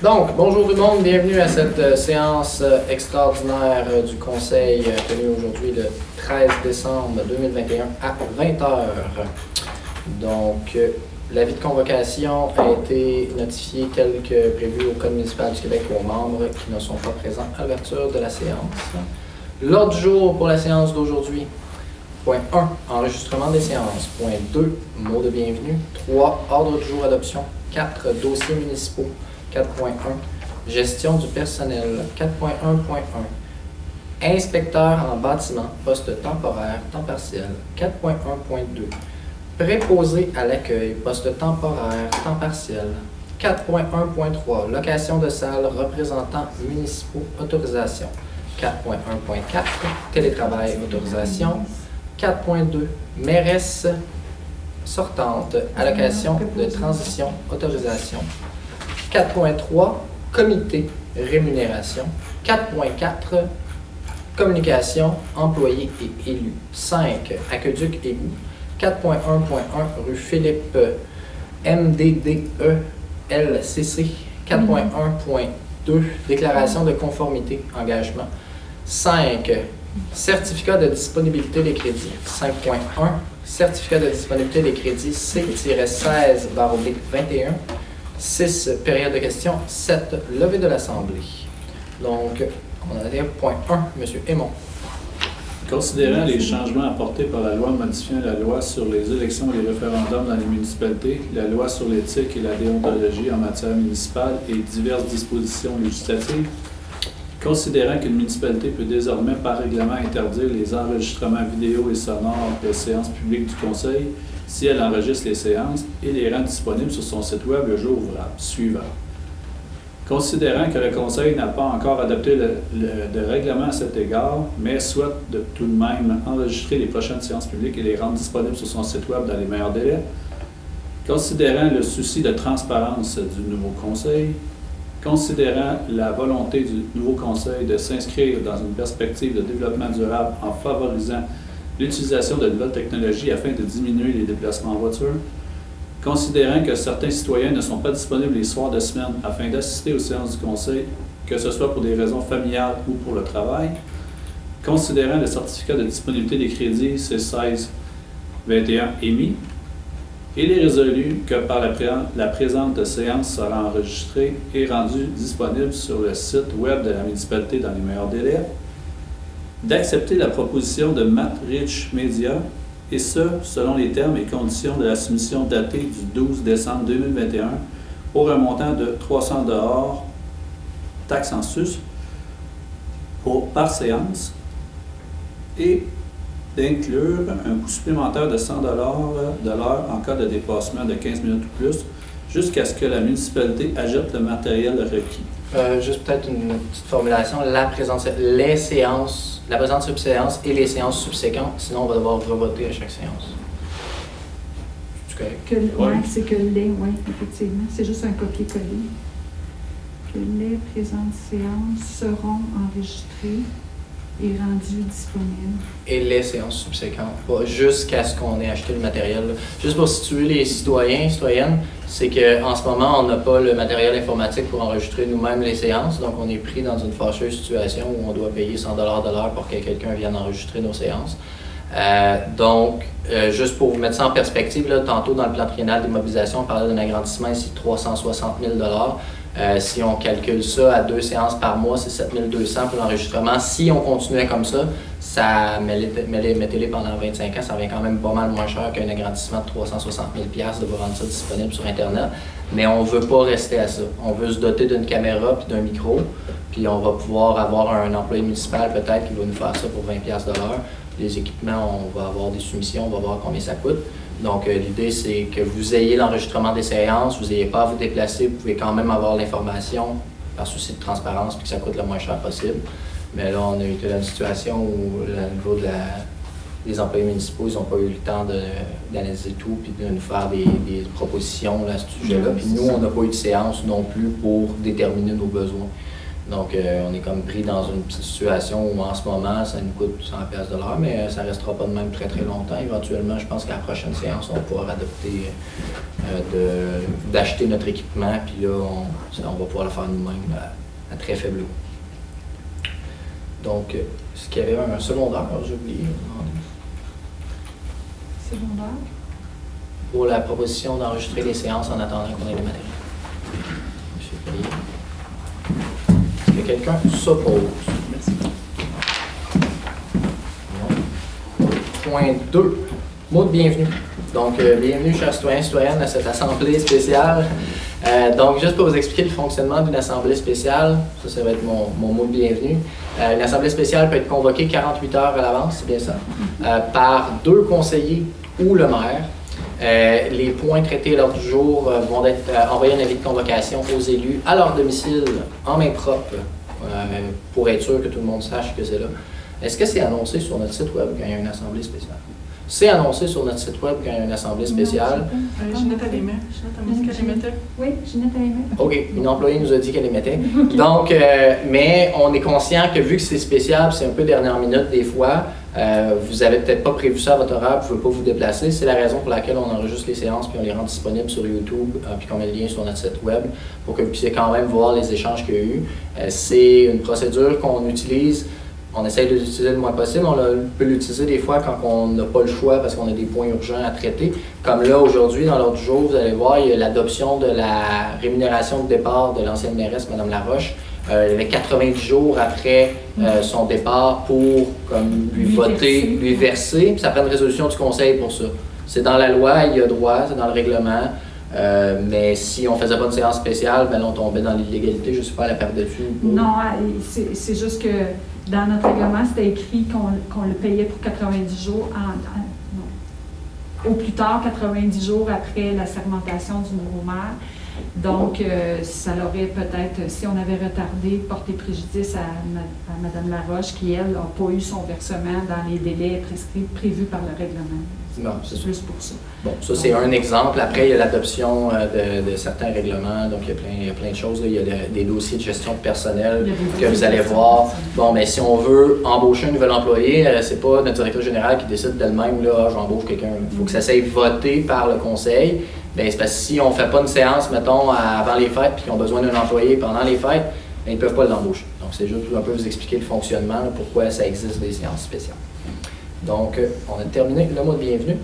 Donc, bonjour tout le monde, bienvenue à cette séance extraordinaire du Conseil tenue aujourd'hui le 13 décembre 2021 à 20h. Donc, l'avis de convocation a été notifié tel que prévu au Code municipal du Québec aux membres qui ne sont pas présents à l'ouverture de la séance. L'ordre du jour pour la séance d'aujourd'hui. Point 1, enregistrement des séances. Point 2, mot de bienvenue. 3, ordre du jour adoption. 4, dossiers municipaux. 4.1, gestion du personnel. 4.1.1, inspecteur en bâtiment, poste temporaire, temps partiel. 4.1.2, préposé à l'accueil, poste temporaire, temps partiel. 4.1.3, location de salles, représentants municipaux, autorisation. 4.1.4, télétravail, autorisation. 4.2, mairesse sortante, allocation de transition, autorisation. 4.3, comité, rémunération. 4.4, communication, employés et élus. 5, aqueduc égout. 4.1.1, rue Philippe, MDDE, LCC. 4.1.2, déclaration de conformité, engagement. 5, certificat de disponibilité des crédits. 5.1, certificat de disponibilité des crédits C-16/21. 6, période de questions. 7, levée de l'Assemblée. Donc, on en a point 1, M. Aymon. Considérant les changements apportés par la loi modifiant la loi sur les élections et les référendums dans les municipalités, la loi sur l'éthique et la déontologie en matière municipale et diverses dispositions législatives, considérant qu'une municipalité peut désormais par règlement interdire les enregistrements vidéo et sonores des séances publiques du Conseil si elle enregistre les séances et les rend disponibles sur son site web le jour ouvrable suivant. Considérant que le Conseil n'a pas encore adopté de règlement à cet égard, mais souhaite tout de même enregistrer les prochaines séances publiques et les rendre disponibles sur son site web dans les meilleurs délais, considérant le souci de transparence du nouveau Conseil, considérant la volonté du nouveau Conseil de s'inscrire dans une perspective de développement durable en favorisant l'utilisation de nouvelles technologies afin de diminuer les déplacements en voiture, considérant que certains citoyens ne sont pas disponibles les soirs de semaine afin d'assister aux séances du Conseil, que ce soit pour des raisons familiales ou pour le travail, considérant le certificat de disponibilité des crédits C-16/21 émis, il est résolu que par la présente séance sera enregistrée et rendue disponible sur le site web de la municipalité dans les meilleurs délais, d'accepter la proposition de Matt Rich Media, et ce, selon les termes et conditions de la soumission datée du 12 décembre 2021 pour un montant de 300 $, taxe en sus, par séance, et d'inclure un coût supplémentaire de 100 $ de l'heure en cas de dépassement de 15 minutes ou plus, jusqu'à ce que la municipalité ajoute le matériel requis. Juste peut-être une petite formulation, la présente subséance et les séances subséquentes, sinon on va devoir revoter à chaque séance. C'est correct? Oui, c'est que les, oui, effectivement. C'est juste un copier-coller. Que les présentes séances seront enregistrées et rendues disponibles. Et les séances subséquentes, pas jusqu'à ce qu'on ait acheté le matériel. Juste pour situer les citoyens et citoyennes, c'est qu'en ce moment, on n'a pas le matériel informatique pour enregistrer nous-mêmes les séances, donc on est pris dans une fâcheuse situation où on doit payer 100 $ de l'heure pour que quelqu'un vienne enregistrer nos séances. Juste pour vous mettre ça en perspective, là, tantôt dans le plan triennal d'immobilisation, on parlait d'un agrandissement ici de 360 000 $. Si on calcule ça à 2 séances par mois, c'est 7 200 pour l'enregistrement. Si on continuait comme ça, mettez-les pendant 25 ans, ça revient quand même pas mal moins cher qu'un agrandissement de 360 000 $ de vous rendre ça disponible sur Internet. Mais on ne veut pas rester à ça. On veut se doter d'une caméra puis d'un micro, puis on va pouvoir avoir un employé municipal peut-être qui va nous faire ça pour 20 $ de l'heure. Les équipements, on va avoir des soumissions, on va voir combien ça coûte. Donc, l'idée, c'est que vous ayez l'enregistrement des séances, vous n'ayez pas à vous déplacer, vous pouvez quand même avoir l'information par souci de transparence puis que ça coûte le moins cher possible. Mais là, on a été dans une situation où, au niveau des employés municipaux, ils n'ont pas eu le temps d'analyser tout puis de nous faire des propositions là, à ce sujet-là. Puis nous, on n'a pas eu de séance non plus pour déterminer nos besoins. Donc, on est comme pris dans une petite situation où en ce moment, ça nous coûte 100 pièces de l'heure, mais ça ne restera pas de même très très longtemps. Éventuellement, je pense qu'à la prochaine séance, on va pouvoir adopter d'acheter notre équipement, puis là, on va pouvoir le faire nous-mêmes à très faible coût. Donc, est-ce qu'il y avait un secondaire? J'ai oublié. Secondaire? Pour la proposition d'enregistrer les séances en attendant qu'on ait les matériels. Monsieur Payet. Est-ce que quelqu'un s'oppose? Merci. Non. Point 2. Mot de bienvenue. Donc, bienvenue, chers citoyens et citoyennes, à cette assemblée spéciale. Donc, juste pour vous expliquer le fonctionnement d'une assemblée spéciale, ça va être mon mot de bienvenue. Une assemblée spéciale peut être convoquée 48 heures à l'avance, c'est bien ça, par 2 conseillers ou le maire. Les points traités lors du jour vont être envoyés un avis de convocation aux élus à leur domicile en main propre pour être sûr que tout le monde sache que c'est là. Est-ce que c'est annoncé sur notre site web quand il y a une assemblée spéciale? C'est annoncé sur notre site web quand il y a une assemblée spéciale. Ginette, elle aimait. Ginette, elle mettait. Oui, Ginette, elle aimait. OK, une employée nous a dit qu'elle les mettait. Donc, mais on est conscient que vu que c'est spécial, c'est un peu dernière minute des fois, vous n'avez peut-être pas prévu ça à votre horaire, vous ne pouvez pas vous déplacer. C'est la raison pour laquelle on enregistre les séances puis on les rend disponibles sur YouTube puis qu'on met le lien sur notre site web pour que vous puissiez quand même voir les échanges qu'il y a eu. C'est une procédure qu'on utilise. On essaye de l'utiliser le moins possible. On peut l'utiliser des fois quand on n'a pas le choix parce qu'on a des points urgents à traiter. Comme là, aujourd'hui, dans l'ordre du jour, vous allez voir, il y a l'adoption de la rémunération de départ de l'ancienne mairesse, Mme Laroche. Il y avait 90 jours après son départ pour lui voter, lui verser. Puis ça prend une résolution du conseil pour ça. C'est dans la loi, il y a droit, c'est dans le règlement. Mais si on ne faisait pas une séance spéciale, ben là, on tombait dans l'illégalité, je ne sais pas, à la perte de vue. Non, c'est juste que dans notre règlement, c'était écrit qu'on le payait pour 90 jours, non. Au plus tard 90 jours après la sermentation du nouveau maire. Donc, ça l'aurait peut-être, si on avait retardé, porté préjudice à Mme Laroche, qui, elle, n'a pas eu son versement dans les délais prévus par le règlement. Non, c'est plus pour ça. Bon, ça, c'est un exemple. Après, il y a l'adoption de certains règlements. Donc, il y a plein de choses. Là. Il y a des dossiers de gestion de personnel que vous allez voir. Bon, mais si on veut embaucher un nouvel employé, c'est pas notre directeur général qui décide d'elle-même, là, j'embauche quelqu'un. Il faut que ça soit voté par le conseil. Bien, c'est parce que si on ne fait pas une séance, mettons, avant les fêtes, puis qu'ils ont besoin d'un employé pendant les fêtes, bien, ils ne peuvent pas l'embaucher. Donc, c'est juste un peu vous expliquer le fonctionnement, là, pourquoi ça existe des séances spéciales. Donc, on a terminé le mot de bienvenue.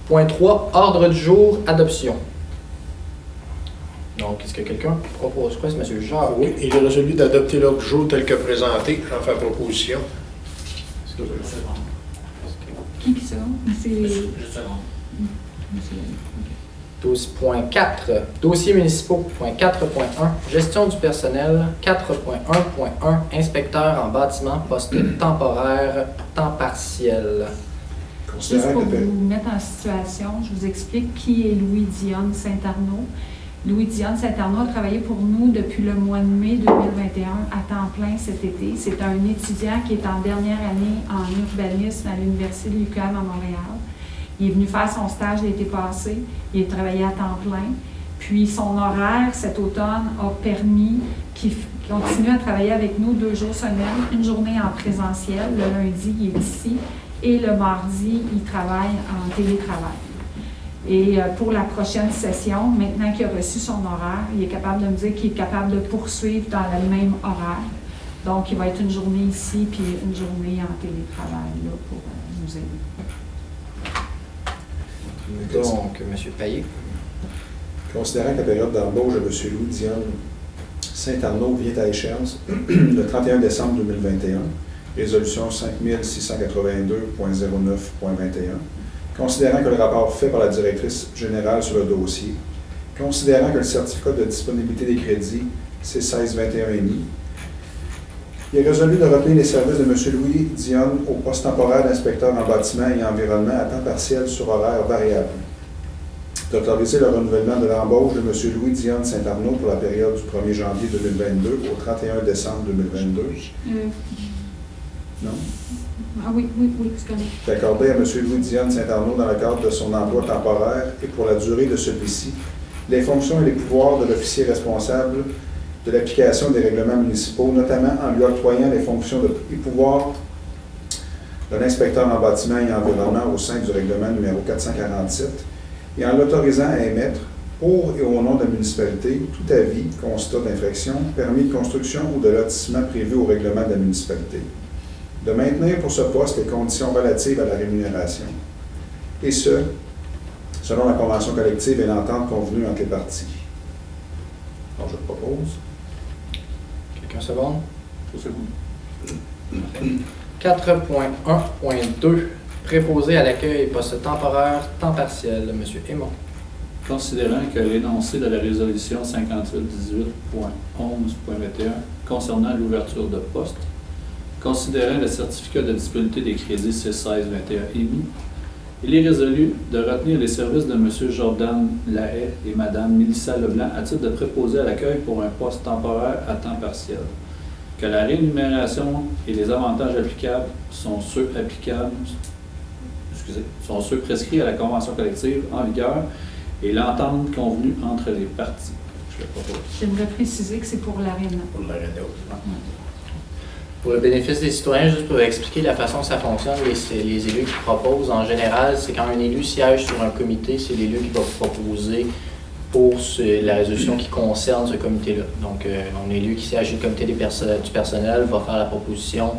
Point 3, ordre du jour, adoption. Donc, est-ce que quelqu'un propose quoi? C'est M. Jacques. Oui, il est résolu d'adopter l'ordre du jour tel que présenté. J'en fais proposition. Qui ça? C'est... Point 4, dossiers municipaux. Point 4.1, gestion du personnel. 4.1.1, inspecteur en bâtiment, poste temporaire, temps partiel. Juste pour vous mettre en situation, je vous explique qui est Louis Dionne Saint-Arnaud. Louis Dionne Saint-Arnaud a travaillé pour nous depuis le mois de mai 2021 à temps plein cet été. C'est un étudiant qui est en dernière année en urbanisme à l'Université de l'UQAM à Montréal. Il est venu faire son stage l'été passé. Il a travaillé à temps plein. Puis son horaire cet automne a permis qu'il continue à travailler avec nous 2 jours semaine, une journée en présentiel. Le lundi, il est ici. Et le mardi, il travaille en télétravail. Et pour la prochaine session, maintenant qu'il a reçu son horaire, il est capable de me dire qu'il est capable de poursuivre dans le même horaire. Donc, il va être une journée ici, puis une journée en télétravail là, pour nous aider. Donc, M. Payet. Considérant que la période d'embauche de M. Louis Dionne Saint-Arnaud vient à échéance le 31 décembre 2021, résolution 5682.09.21, considérant que le rapport fait par la directrice générale sur le dossier, considérant que le certificat de disponibilité des crédits, c'est 1621,5, il est résolu de retenir les services de M. Louis Dionne au poste temporaire d'inspecteur en bâtiment et environnement à temps partiel sur horaire variable. D'autoriser le renouvellement de l'embauche de M. Louis Dionne Saint-Arnaud pour la période du 1er janvier 2022 au 31 décembre 2022. Non? Ah oui, c'est correct. D'accorder à M. Louis Dionne Saint-Arnaud dans le cadre de son emploi temporaire et pour la durée de celui-ci, les fonctions et les pouvoirs de l'officier responsable de l'application des règlements municipaux, notamment en lui octroyant les fonctions et pouvoirs de l'inspecteur en bâtiment et environnement au sein du règlement numéro 447 et en l'autorisant à émettre, pour et au nom de la municipalité, tout avis, constat d'infraction, permis de construction ou de lotissement prévu au règlement de la municipalité. De maintenir pour ce poste les conditions relatives à la rémunération. Et ce, selon la convention collective et l'entente convenue entre les parties. Alors, je propose. Quelqu'un seconde? 3 secondes. 4.1.2. Préposé à l'accueil et poste temporaire, temps partiel. M. Aymon. Considérant que l'énoncé de la résolution 5818.11.21 concernant l'ouverture de poste, considérant le certificat de disponibilité des crédits C1621 émis, il est résolu de retenir les services de M. Jordan Lahaye et Mme Mélissa Leblanc à titre de préposé à l'accueil pour un poste temporaire à temps partiel. Que la rémunération et les avantages applicables sont ceux prescrits à la convention collective en vigueur et l'entente convenue entre les parties. Je le propose. J'aimerais préciser que c'est pour l'ARENA. Pour l'aréna. Pour le bénéfice des citoyens, juste pour expliquer la façon que ça fonctionne, les élus qui proposent, en général, c'est quand un élu siège sur un comité, c'est l'élu qui va proposer pour la résolution qui concerne ce comité-là. Donc, un élu qui siège sur le comité du personnel va faire la proposition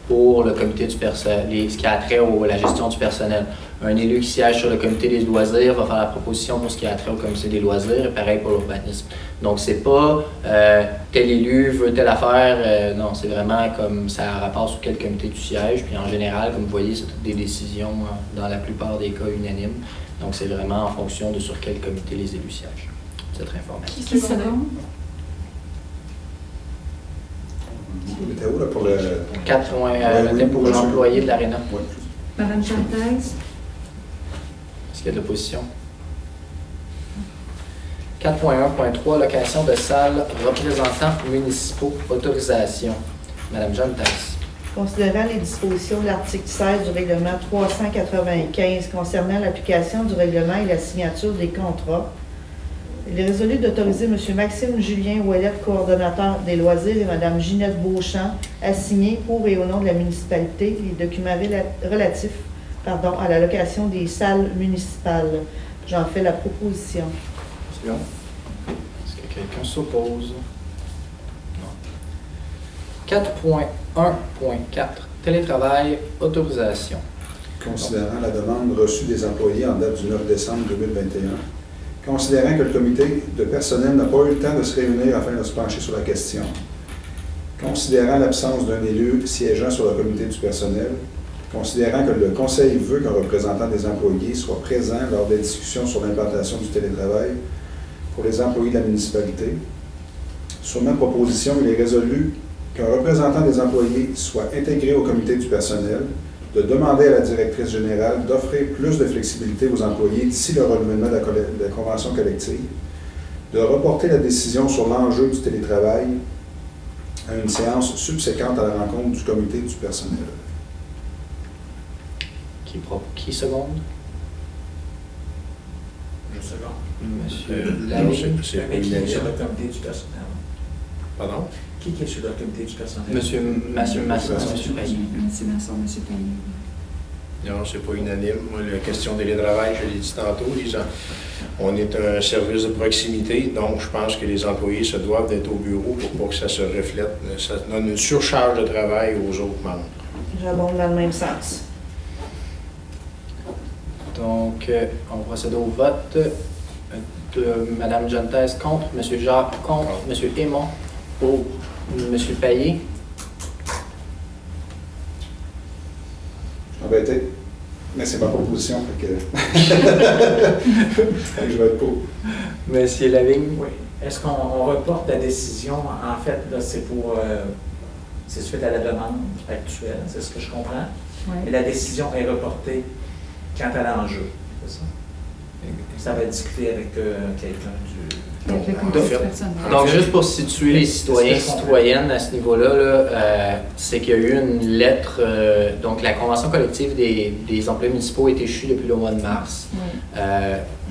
pour le comité du personnel, ce qui a trait à la gestion du personnel. Un élu qui siège sur le comité des loisirs va faire la proposition pour ce qui a trait au comité des loisirs, et pareil pour l'urbanisme. Donc, c'est pas tel élu veut telle affaire, non, c'est vraiment comme ça a rapport sur quel comité tu sièges, puis en général, comme vous voyez, c'est toutes des décisions, dans la plupart des cas, unanimes. Donc, c'est vraiment en fonction de sur quel comité les élus siègent. Cette information. Qui seconde? C'était où, là, pour le... 4 pour l'employé de l'ARENA. Oui. Madame Chantaise? Est-ce qu'il y a de l'opposition? 4.1.3, location de salles représentants municipaux, autorisation. Madame Jeanne Tasse. Considérant les dispositions de l'article 16 du règlement 395 concernant l'application du règlement et la signature des contrats, il est résolu d'autoriser M. Maxime Julien Ouellette, coordonnateur des loisirs, et Mme Ginette Beauchamp à signer pour et au nom de la municipalité les documents relatifs à la location des salles municipales. J'en fais la proposition. C'est bon. Est-ce que quelqu'un s'oppose? Non. 4.1.4, télétravail, autorisation. Considérant la demande reçue des employés en date du 9 décembre 2021, considérant que le comité de personnel n'a pas eu le temps de se réunir afin de se pencher sur la question, considérant l'absence d'un élu siégeant sur le comité du personnel, considérant que le conseil veut qu'un représentant des employés soit présent lors des discussions sur l'implantation du télétravail pour les employés de la municipalité, sur ma proposition, il est résolu qu'un représentant des employés soit intégré au comité du personnel, de demander à la directrice générale d'offrir plus de flexibilité aux employés d'ici le renouvellement de la convention collective, de reporter la décision sur l'enjeu du télétravail à une séance subséquente à la rencontre du comité du personnel. Qui seconde? Je seconde. Monsieur Non, Lahaye. c'est Mais qui est unanime. sur le comité du personnel? Pardon? Qui est sur le comité du personnel? Monsieur Masson, Monsieur Payet. Merci, Vincent, M. Payet. Non, c'est pas unanime. Moi, la question de télétravail, je l'ai dit tantôt, on est un service de proximité, donc je pense que les employés se doivent d'être au bureau pour pas que ça se reflète, ça donne une surcharge de travail aux autres membres. J'abonde dans le même sens. Donc, on procède au vote de Mme Gentès contre, M. Jacques contre, M. Aymon pour M. Payet. Embêté, mais c'est ma proposition, fait que je vais être pour. M. Lavigne. Oui. Est-ce qu'on reporte la décision? En fait, là, c'est suite à la demande actuelle, c'est ce que je comprends. Oui. Et la décision est reportée quant à l'enjeu, c'est ça? Ça va être discuté avec quelqu'un du... Avec le comité du personnel. Donc, juste pour situer les citoyens et citoyennes à ce niveau-là, c'est qu'il y a eu une lettre, donc la convention collective des emplois municipaux est échue depuis le mois de mars. Oui.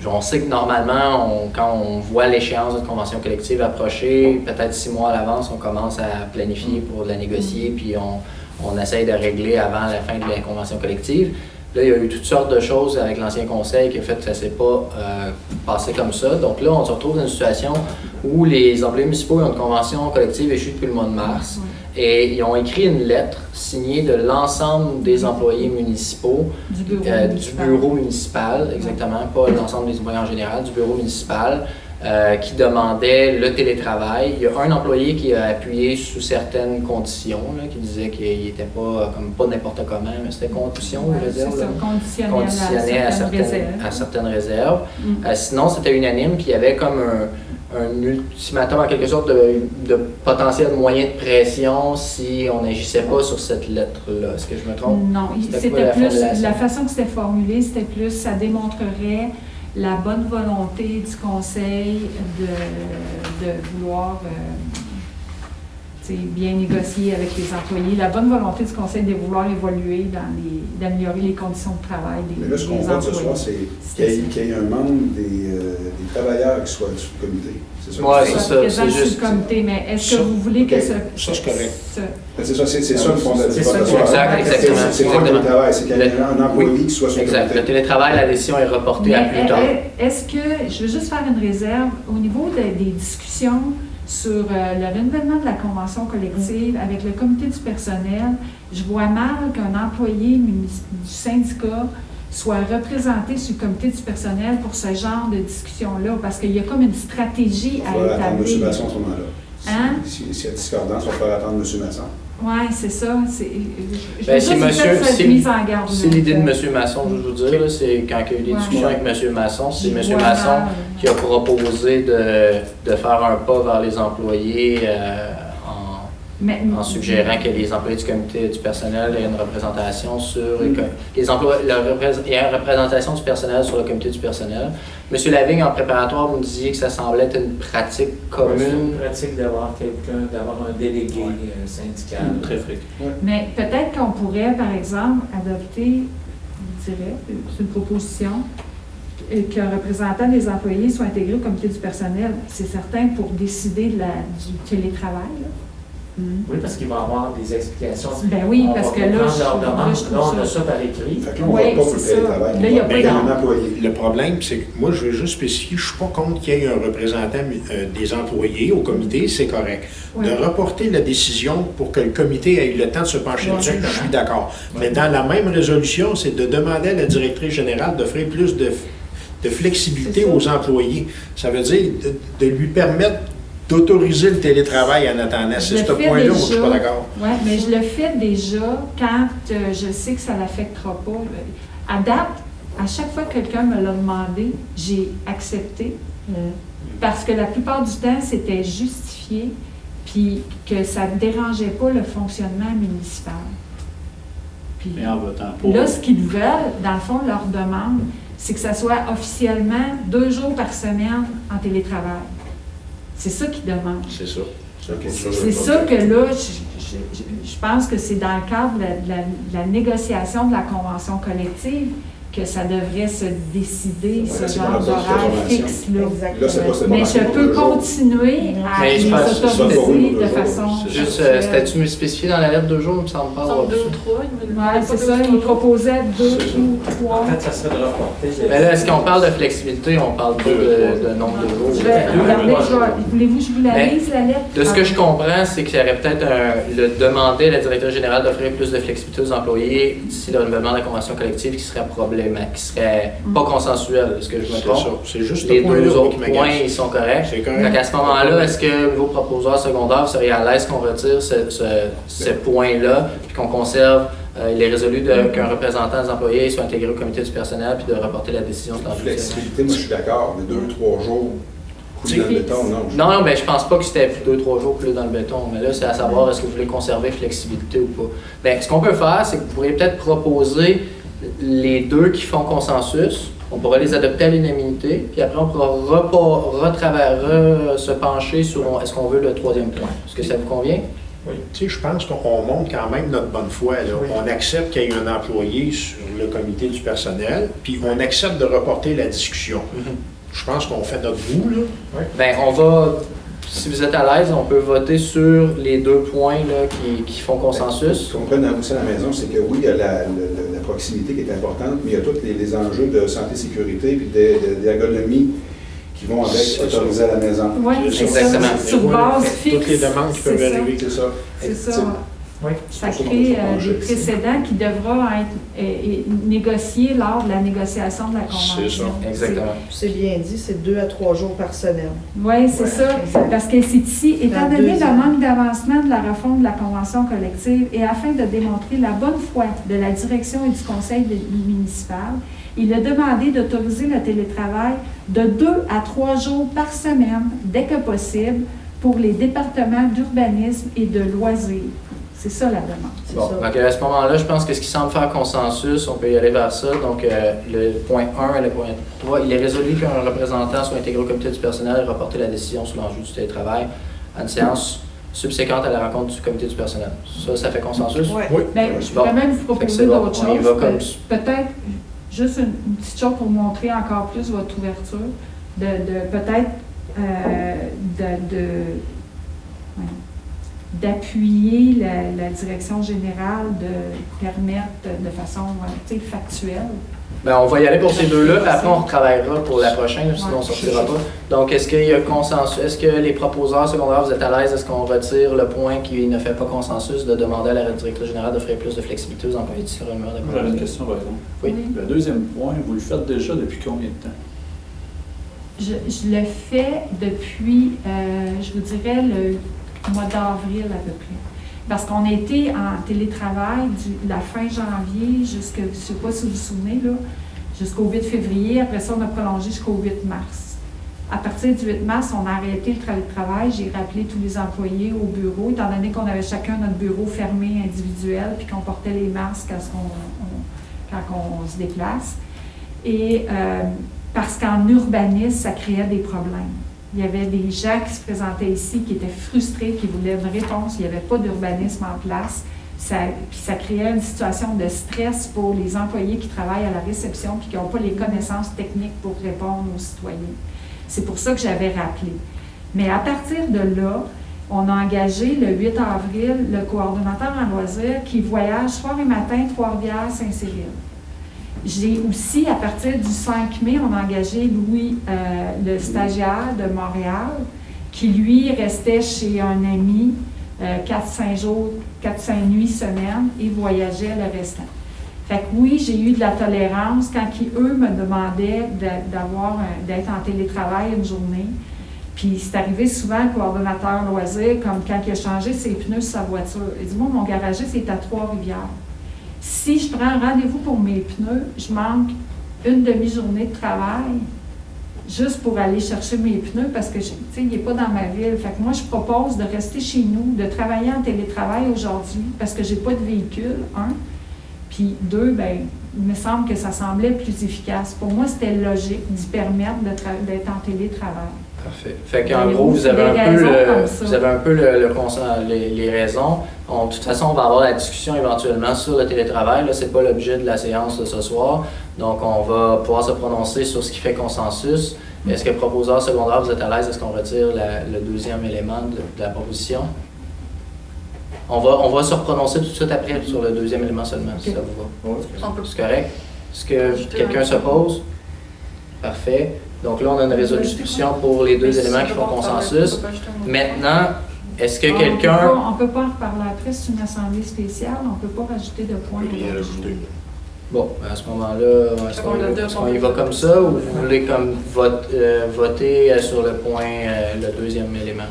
On sait que normalement, quand on voit l'échéance de convention collective approcher, peut-être 6 mois à l'avance, on commence à planifier pour la négocier, puis on essaye de régler avant la fin de la convention collective. Là, il y a eu toutes sortes de choses avec l'ancien conseil qui a fait que ça ne s'est pas passé comme ça. Donc là, on se retrouve dans une situation où les employés municipaux ont une convention collective échue depuis le mois de mars. Et ils ont écrit une lettre signée de l'ensemble des employés municipaux, Du bureau municipal, exactement, pas l'ensemble des employés en général, du bureau municipal, qui demandait le télétravail. Il y a un employé qui a appuyé sous certaines conditions, là, qui disait qu'il n'était pas comme pas n'importe comment, mais c'était conditions ou réserves. Conditionné à certaines réserves. Sinon, c'était unanime, puis il y avait comme un ultimatum en quelque sorte de potentiel moyen de pression si on n'agissait pas sur cette lettre-là. Est-ce que je me trompe? Non, c'était plus, la façon que c'était formulé, c'était plus, ça démontrerait la bonne volonté du conseil de vouloir bien négocier avec les employés, la bonne volonté du conseil de vouloir évoluer d'améliorer les conditions de travail des employés. Mais là, ce qu'on voit ce soir, c'est qu'il y ait un membre des travailleurs qui soit sous le comité. C'est ça? Oui, c'est ça. C'est juste le comité, mais est-ce que vous voulez que ça, c'est correct. C'est ça le fond de la Exactement. C'est pas le télétravail, c'est qu'il y ait un employé qui soit sur le comité. Exact. Le télétravail, la décision est reportée à plus tard. Est-ce que, je veux juste faire une réserve, au niveau des discussions sur le renouvellement de la convention collective avec le comité du personnel, je vois mal qu'un employé du syndicat soit représenté sur le comité du personnel pour ce genre de discussion-là, parce qu'il y a comme une stratégie à établir. Il faut attendre M. Masson à ce moment-là. Hein? S'il y a discordance, il va falloir attendre M. Masson. Oui, c'est ça. C'est l'idée de M. Masson, je veux dire, c'est quand il y a eu des discussions avec M. Masson, c'est M. Masson qui a proposé de faire un pas vers les employés en suggérant que les employés du comité du personnel aient une représentation sur les emplois, il y a une représentation du personnel sur le comité du personnel. M. Lavigne, en préparatoire, vous me disiez que ça semblait être une pratique commune. C'est une pratique d'avoir un délégué syndical. Très fréquent. Mais peut-être qu'on pourrait, par exemple, adopter, je dirais, c'est une proposition, qu'un représentant des employés soit intégré au comité du personnel. C'est certain pour décider du télétravail. Là. Oui, parce qu'il va y avoir des explications. Ben oui, parce que là, on a ça par écrit. Fait que là, on ne va pas pour le télétravail. Là, il n'y a pas d'employé. Le problème, c'est que moi, je veux juste spécifier, je ne suis pas contre qu'il y ait un représentant des employés au comité, c'est correct. Oui. De reporter la décision pour que le comité ait eu le temps de se pencher dessus, je suis d'accord. Mais dans la même résolution, c'est de demander à la directrice générale d'offrir plus de flexibilité aux employés. Ça veut dire de lui permettre d'autoriser le télétravail en attendant. C'est ce point-là où je ne suis pas d'accord. Oui, mais je le fais déjà quand je sais que ça ne l'affectera pas. À date, à chaque fois que quelqu'un me l'a demandé, j'ai accepté. Parce que la plupart du temps, c'était justifié, puis que ça ne dérangeait pas le fonctionnement municipal. Puis, mais en votant pour. Là, ce qu'ils veulent, dans le fond, leur demande, c'est que ça soit officiellement 2 jours par semaine en télétravail. C'est ça qu'ils demandent. C'est ça. C'est ça que là, je pense que c'est dans le cadre de la négociation de la convention collective que ça devrait se décider, ce genre d'horaire fixe-là. Mais je peux continuer à les autoriser de façon... Juste, c'était-tu spécifié dans la lettre 2 jours, il me semble pas. 2 ou 3, oui, c'est ça, il proposait 2 ou 3. En fait, ça serait de reporter. Mais là, est-ce qu'on parle de flexibilité, on parle pas de nombre de jours? Voulez-vous que je vous la lise, la lettre? De ce que je comprends, c'est qu'il y aurait peut-être le demander à la directrice générale d'offrir plus de flexibilité aux employés d'ici le renouvellement de la convention collective qui serait qui serait pas consensuel, est-ce que je me trompe? C'est juste les 2 autres qui points, ils sont corrects. C'est correct. Donc à ce moment-là, est-ce que vos proposeurs secondaires seraient à l'aise qu'on retire ce point-là, puis qu'on conserve, il est résolu qu'un représentant des employés soit intégré au comité du personnel, puis de reporter la décision sur l'entreprise? Flexibilité, moi je suis d'accord, mais 2 ou 3 jours coulés dans le béton, non. Non, mais je pense pas que c'était 2 ou 3 jours coulés dans le béton. Mais là, c'est à savoir, est-ce que vous voulez conserver flexibilité ou pas? Bien, ce qu'on peut faire, c'est que vous pourriez peut-être proposer les 2 qui font consensus, on pourra les adopter à l'unanimité, puis après on pourra se pencher sur est-ce qu'on veut le 3e point. Est-ce que ça vous convient? Oui. Tu sais, je pense qu'on montre quand même notre bonne foi. Là. Oui. On accepte qu'il y ait un employé sur le comité du personnel, puis on accepte de reporter la discussion. Je pense qu'on fait notre bout, là. Oui. Ben, on va, si vous êtes à l'aise, on peut voter sur les 2 points là, qui font consensus. Ce qu'on comprenne aussi à la maison, c'est que oui, il y a la proximité qui est importante, mais il y a tous les enjeux de santé-sécurité et d'ergonomie qui vont avec C'est autoriser à la maison. Oui, c'est ça. Exactement. Sur base fixe. Toutes les demandes qui peuvent c'est ça. arriver. C'est ça. C'est ça. Oui. Ça crée des précédents qui devront être négociés lors de la négociation de la convention. C'est ça. Exactement. C'est bien dit, c'est 2 à 3 jours par semaine. Oui, c'est ça. exact. Parce que c'est ici, étant La donné le deuxième. manque d'avancement de la refonte de la convention collective et afin de démontrer la bonne foi de la direction et du conseil municipal, il a demandé d'autoriser le télétravail de 2 à 3 jours par semaine, dès que possible, pour les départements d'urbanisme et de loisirs. C'est ça la demande. C'est Bon, ça. donc à ce moment-là, je pense que ce qui semble faire consensus, on peut y aller vers ça. Donc, le point 1 et le point 3, il est résolu qu'un représentant soit intégré au comité du personnel et reporter la décision sur l'enjeu du télétravail à une séance subséquente à la rencontre du comité du personnel. Ça fait consensus? Ouais. Oui. Bien, je pourrais Bon. même vous Fait que proposer c'est bon, d'autres on y choses. va comme- Peut-être juste une petite chose pour montrer encore plus votre ouverture, de peut-être d'appuyer la direction générale de permettre de façon tu sais, factuelle. Ben, on va y aller pour ces 2-là, puis après on retravaillera pour la prochaine, sinon on ne sortira pas. Donc, est-ce qu'il y a consensus? Est-ce que les proposeurs secondaires, vous êtes à l'aise? Est-ce qu'on retire le point qui ne fait pas consensus de demander à la directrice générale d'offrir plus de flexibilité aux employés du environnement de J'avais une question, par exemple. Oui. Le deuxième point, vous le faites déjà depuis combien de temps? Je le fais depuis, je vous dirais, le mois d'avril à peu près. Parce qu'on était en télétravail de la fin janvier jusqu'à, je ne sais pas si vous vous souvenez, là, jusqu'au 8 février. Après ça, on a prolongé jusqu'au 8 mars. À partir du 8 mars, on a arrêté le télétravail. J'ai rappelé tous les employés au bureau, étant donné qu'on avait chacun notre bureau fermé individuel, puis qu'on portait les masques quand on se déplace. Et parce qu'en urbanisme, ça créait des problèmes. Il y avait des gens qui se présentaient ici qui étaient frustrés, qui voulaient une réponse. Il n'y avait pas d'urbanisme en place. Puis ça créait une situation de stress pour les employés qui travaillent à la réception puis qui n'ont pas les connaissances techniques pour répondre aux citoyens. C'est pour ça que j'avais rappelé. Mais à partir de là, on a engagé le 8 avril le coordonnateur en loisirs qui voyage soir et matin Trois-Rivières, Saint-Cyril. J'ai aussi, à partir du 5 mai, on a engagé Louis, le stagiaire de Montréal, qui lui restait chez un ami 4-5 jours, 4-5 nuits semaine et voyageait le restant. Fait que oui, j'ai eu de la tolérance quand eux me demandaient d'être en télétravail une journée. Puis c'est arrivé souvent, le coordonnateur loisir, comme quand il a changé ses pneus sur sa voiture. Il dit, moi, mon garagiste est à Trois-Rivières. Si je prends un rendez-vous pour mes pneus, je manque une demi-journée de travail juste pour aller chercher mes pneus parce que, tu sais, il n'est pas dans ma ville. Fait que moi, je propose de rester chez nous, de travailler en télétravail aujourd'hui parce que je n'ai pas de véhicule, Puis 2, bien, il me semble que ça semblait plus efficace. Pour moi, c'était logique d'y permettre d'être en télétravail. Parfait. Fait qu'en Voyez-vous, gros, vous avez des un peu raisons comme ça. vous avez un peu les raisons. De toute façon, on va avoir la discussion éventuellement sur le télétravail. Là, c'est pas l'objet de la séance de ce soir. Donc, on va pouvoir se prononcer sur ce qui fait consensus. Est-ce que proposeur secondaire, vous êtes à l'aise? Est-ce qu'on retire le deuxième élément de la proposition? On va se prononcer tout de suite après sur le deuxième élément seulement, si ça vous va. On peut C'est correct? Est-ce que quelqu'un s'oppose? Parfait. Donc là, on a une résolution pour les deux éléments qui font consensus. Maintenant, est-ce que quelqu'un... On ne peut pas en reparler après, c'est une assemblée spéciale, on ne peut pas rajouter de points. On peut rien rajouter. Bon, à ce moment-là, est-ce qu'on y va comme ça ou vous voulez comme voter sur le point, le deuxième élément?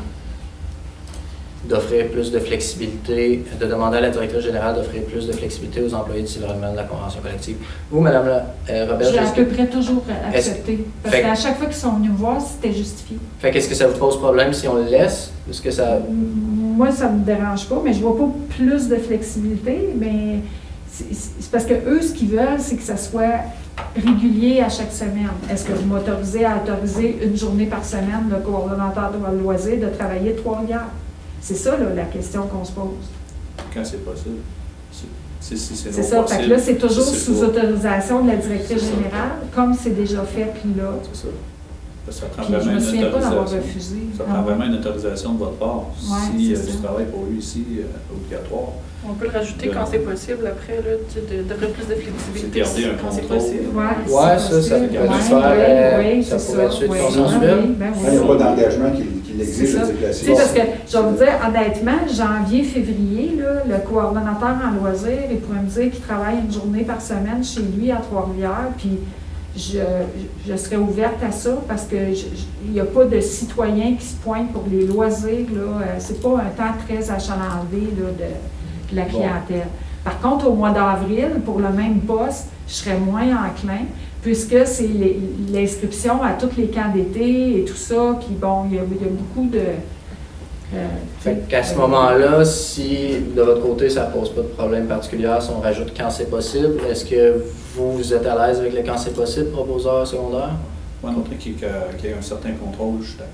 D'offrir plus de flexibilité, de demander à la directrice générale d'offrir plus de flexibilité aux employés du environnement de la convention collective. Vous, Mme Robert, J'ai à peu près toujours accepté. Parce Fait- qu'à chaque fois qu'ils sont venus me voir, c'était justifié. fait qu'est-ce que ça vous pose problème si on le laisse? Est-ce que ça... Moi, ça ne me dérange pas, mais je ne vois pas plus de flexibilité. Mais c'est parce que eux, ce qu'ils veulent, c'est que ça soit régulier à chaque semaine. Est-ce que vous m'autorisez à autoriser une journée par semaine le coordonnateur de loisirs de travailler Trois-Rivières? C'est ça, là, la question qu'on se pose. Quand c'est possible. Si c'est C'est non ça, possible, fait que là, c'est toujours si c'est sous pas- autorisation de la directrice C'est ça. générale, comme c'est déjà fait, puis là. C'est ça. Parce que ça prend Puis je vraiment me une souviens pas d'avoir autorisation. refusé. Ça Ah prend ouais. vraiment une autorisation de votre part. Ouais, Si c'est du ça. travail pour eux ici, obligatoire, On peut le rajouter quand c'est possible après, là, d'offrir plus de c'est flexibilité garder un quand c'est contrôle. possible. Ouais, Ouais, c'est ça possible. peut se faire, Oui, ça c'est pourrait être suite oui. consensuelle. Oui, ben oui. Il n'y a pas d'engagement qui C'est l'exige ça. de Tu déplacer. sais, parce que, je vais vous dire, honnêtement, janvier, février, là, le coordonnateur en loisirs, il pourrait me dire qu'il travaille une journée par semaine chez lui à Trois-Rivières, puis je serais ouverte à ça parce que il n'y a pas de citoyens qui se pointent pour les loisirs, là. C'est pas un temps très achalandé, là, de la clientèle. Par contre, au mois d'avril, pour le même poste, je serais moins enclin, puisque c'est l'inscription à tous les camps d'été et tout ça, puis bon, il y a beaucoup de... Fait qu'à ce moment-là, si de votre côté, ça ne pose pas de problème particulier, si on rajoute quand c'est possible, est-ce que vous êtes à l'aise avec le quand c'est possible, proposeur secondaire? Moi, montrer qu'il y ait un certain contrôle, je suis d'accord.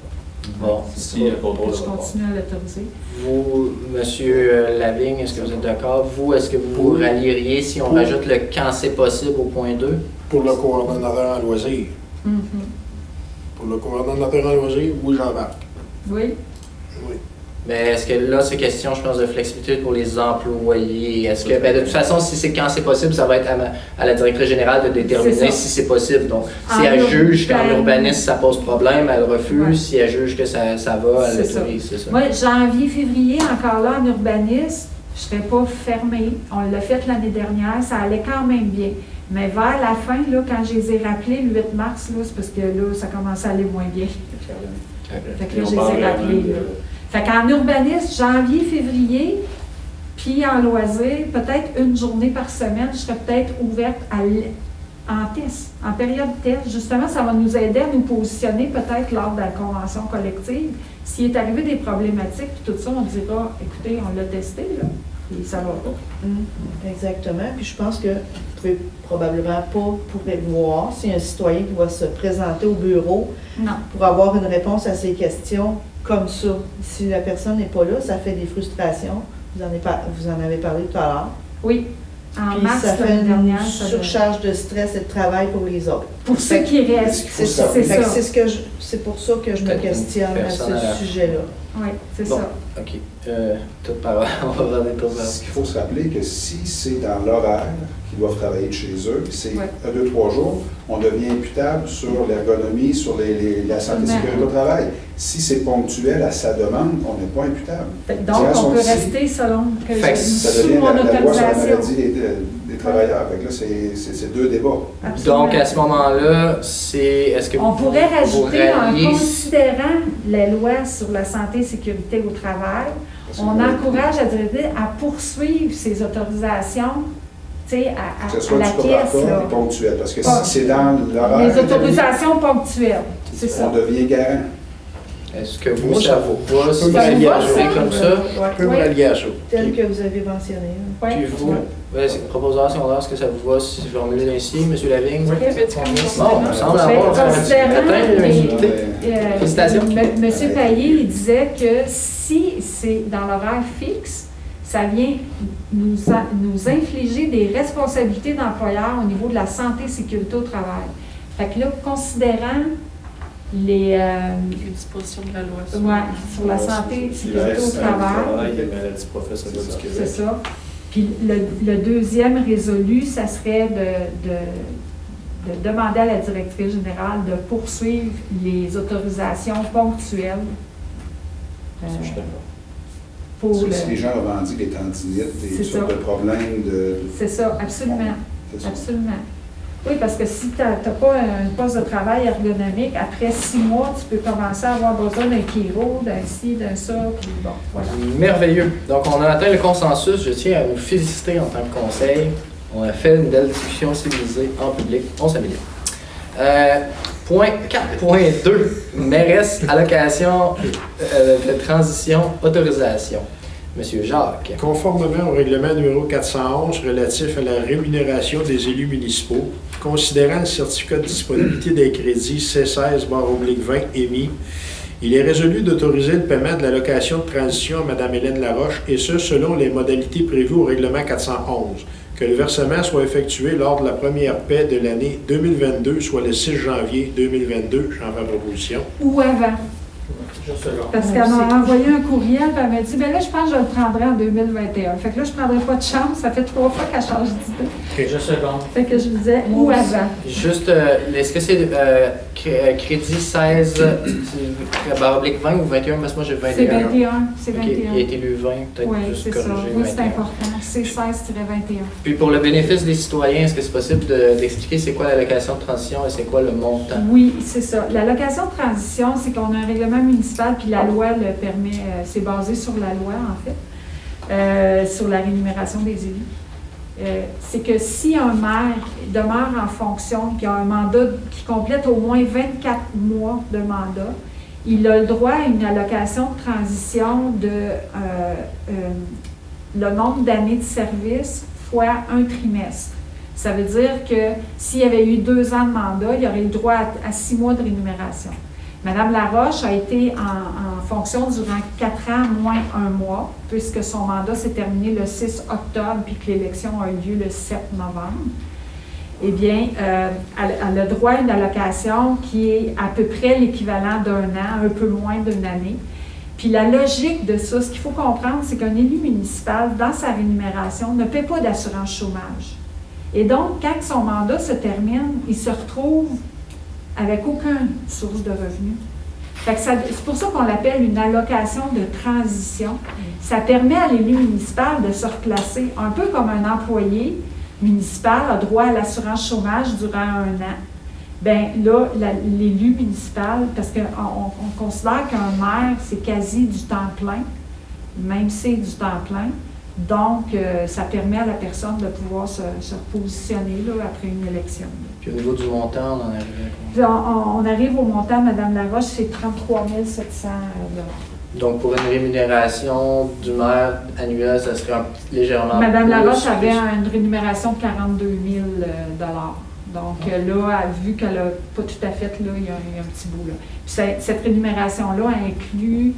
Bon, Si le contrôle de Je votre part. continue à l'autoriser. vous, M. Lavigne, est-ce que vous êtes d'accord? Vous, est-ce que vous rallieriez si on rajoute le quand c'est possible au point 2? Pour le coordonnateur en loisirs. Mhm. Pour le coordonnateur en loisirs, oui, j'embarque. Oui? Oui. Mais est-ce que là, c'est question, je pense, de flexibilité pour les employés? Est-ce que, ben, de toute façon, si c'est quand c'est possible, ça va être à la directrice générale de déterminer C'est ça. si c'est possible. Donc, si En elle juge qu'en urbanisme, urbanisme, ça pose problème, elle refuse. Ouais. Si elle juge que ça va, elle C'est ça. l'autorise. C'est ça. Moi, janvier, février, encore là, en urbanisme, je ne serais pas fermée. On l'a fait l'année dernière, ça allait quand même bien. Mais vers la fin, là, quand je les ai rappelés le 8 mars, là, c'est parce que là, ça commençait à aller moins bien. Fait que là, je les ai rappelés. Là. Fait qu'en urbanisme, janvier, février, puis en loisir, peut-être une journée par semaine, je serais peut-être ouverte en test, en période test. Justement, ça va nous aider à nous positionner peut-être lors de la convention collective. S'il est arrivé des problématiques, puis tout ça, on dira, écoutez, on l'a testé, là, et ça va pas. Exactement. Puis je pense que vous pouvez probablement pas prévoir s'il y a un citoyen qui va se présenter au bureau Non. pour avoir une réponse à ces questions comme ça. Si la personne n'est pas là, ça fait des frustrations. Vous en avez parlé tout à l'heure. Oui. En Puis mars ça fait l'année une dernière, ça surcharge de stress et de travail pour les autres. pour ceux qui restent. C'est ça. C'est Fait que ça. c'est pour ça que je me Peut-être une questionne à personne à la ce sujet-là. Oui, c'est Bon. ça. OK. Toute parole, on va faire des tours. Ce qu'il faut se rappeler, que si c'est dans l'horaire qu'ils doivent travailler de chez eux, c'est Ouais. 2-3 jours, on devient imputable sur l'ergonomie, sur la santé et sécurité au travail. Si c'est ponctuel à sa demande, on n'est pas imputable. Fait que donc, Tiens, on son peut petit- rester selon que Fait que Ça sous devient mon la loi sur la autorisation. maladie des travailleurs. Fait que là, c'est deux débats. Absolument. Donc, à ce moment-là, est-ce que On pourrait vous rajouter, en ralliez- considérant la loi sur la santé et sécurité au travail, Parce que on vous- encourage la directrice à poursuivre ces autorisations, tu sais, Que à ce soit la du cas par pièce, cas là. et ponctuel. Parce que Pas- si c'est dans l'horaire, Les autorisations ponctuelles, c'est ça. on devient garant. Est-ce que vous, Moi, ça vous va? Si peux vous me rallier à ralliez ça. comme ça? Je peux me Oui. rallier à ça. Tel que vous avez mentionné. Ouais. Puis vous, proposeur secondaire, est-ce que ça vous va si c'est formulé ainsi, M. Lavigne? Il y avait-tu comme Bon, on semble Ben, avoir considérant atteint les- l'unité. Félicitations. Monsieur Payet, il disait que si c'est dans l'horaire fixe, ça vient nous infliger des responsabilités d'employeur au niveau de la santé et sécurité au travail. Fait que là, considérant les dispositions de la loi. sur la santé et sécurité au travail, Les maladies professionnelles du c'est Québec. ça. Puis le deuxième résolu, ça serait de demander à la directrice générale de poursuivre les autorisations ponctuelles Ça, je suis d'accord. pour Si le... les gens revendiquent des tendinites, C'est des sortes ça. de problèmes de... C'est ça, absolument, C'est ça. absolument. Oui, parce que si tu n'as pas un poste de travail ergonomique, après 6 mois, tu peux commencer à avoir besoin d'un chiro, d'un ci, d'un ça, puis bon, voilà. Merveilleux. Donc, on a atteint le consensus. Je tiens à nous féliciter en tant que conseil. On a fait une belle discussion civilisée en public. On s'améliore. Point 4.2, mairesse, allocation de transition, autorisation. Monsieur Jacques. Conformément au règlement numéro 411 relatif à la rémunération des élus municipaux, considérant le certificat de disponibilité des crédits C16/20 émis Il est résolu d'autoriser le paiement de l'allocation de transition à Mme Hélène Laroche, et ce, selon les modalités prévues au règlement 411. Que le versement soit effectué lors de la première paie de l'année 2022, soit le 6 janvier 2022. J'en fais proposition. Ou avant. Juste là. Parce qu'elle m'a envoyé un courriel, puis elle m'a dit, ben là, je pense que je le prendrai en 2021. Fait que là, je ne prendrai pas de chance. Ça fait 3 fois qu'elle change d'idée. Juste seconde. Fait que je me disais, ou avant. Juste, est-ce que c'est crédit 16, oblique 20 ou 21? Parce que moi, j'ai 21. C'est 21. C'est Ok, 21. il a été lu 20, peut-être Oui, juste c'est ça. corriger Oui, c'est 21. important. C'est 16-21. Puis pour le bénéfice des citoyens, est-ce que c'est possible d'expliquer c'est quoi l'allocation de transition et c'est quoi le montant? Oui, c'est ça. L'allocation de transition, c'est qu'on a un règlement municipal, puis la loi le permet, c'est basé sur la loi, en fait, sur la rémunération des élus. C'est que si un maire demeure en fonction, puis a un mandat qui complète au moins 24 mois de mandat, il a le droit à une allocation de transition de le nombre d'années de service fois un trimestre. Ça veut dire que s'il y avait eu 2 ans de mandat, il aurait eu le droit à 6 mois de rémunération. Madame Laroche a été en fonction durant 4 ans moins 1 mois, puisque son mandat s'est terminé le 6 octobre puis que l'élection a eu lieu le 7 novembre. Eh bien, elle a droit à une allocation qui est à peu près l'équivalent d'un an, un peu moins d'une année. Puis la logique de ça, ce qu'il faut comprendre, c'est qu'un élu municipal, dans sa rémunération, ne paie pas d'assurance chômage. Et donc, quand son mandat se termine, il se retrouve avec aucune source de revenus. C'est pour ça qu'on l'appelle une allocation de transition. Ça permet à l'élu municipal de se replacer un peu comme un employé municipal a droit à l'assurance chômage durant 1 an. Bien là, l'élu municipal, parce qu'on considère qu'un maire, c'est quasi du temps plein, même si c'est du temps plein. Donc, ça permet à la personne de pouvoir se repositionner là, après une élection. Puis au niveau du montant, on en arrive à Puis on arrive au montant, Mme Laroche, c'est 33 700 $. Donc, pour une rémunération du maire annuelle, ça serait légèrement Mme plus. Laroche avait une rémunération de 42 000 $. Donc là, vu qu'elle n'a pas tout à fait, là, il y a un petit bout là. Puis cette rémunération-là inclut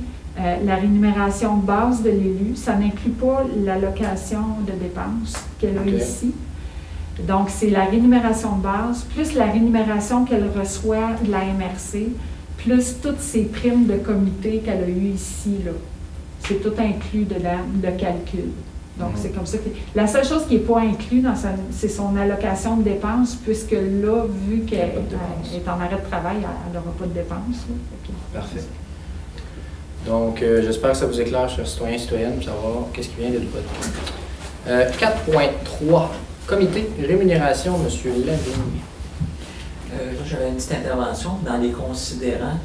la rémunération de base de l'élu. Ça n'inclut pas l'allocation de dépenses qu'elle a ici. Donc, c'est la rémunération de base, plus la rémunération qu'elle reçoit de la MRC, plus toutes ces primes de comité qu'elle a eues ici, là. C'est tout inclus dedans, le calcul. Donc, c'est comme ça que... La seule chose qui n'est pas inclue, c'est son allocation de dépenses, puisque là, vu qu'elle est en arrêt de travail, elle n'aura pas de dépenses. Okay. Parfait. Donc, j'espère que ça vous éclaire, chers citoyens et citoyennes, pour savoir qu'est-ce qui vient de voter. 4.3. Comité rémunération, M. Lavigne. J'avais une petite intervention dans les considérants.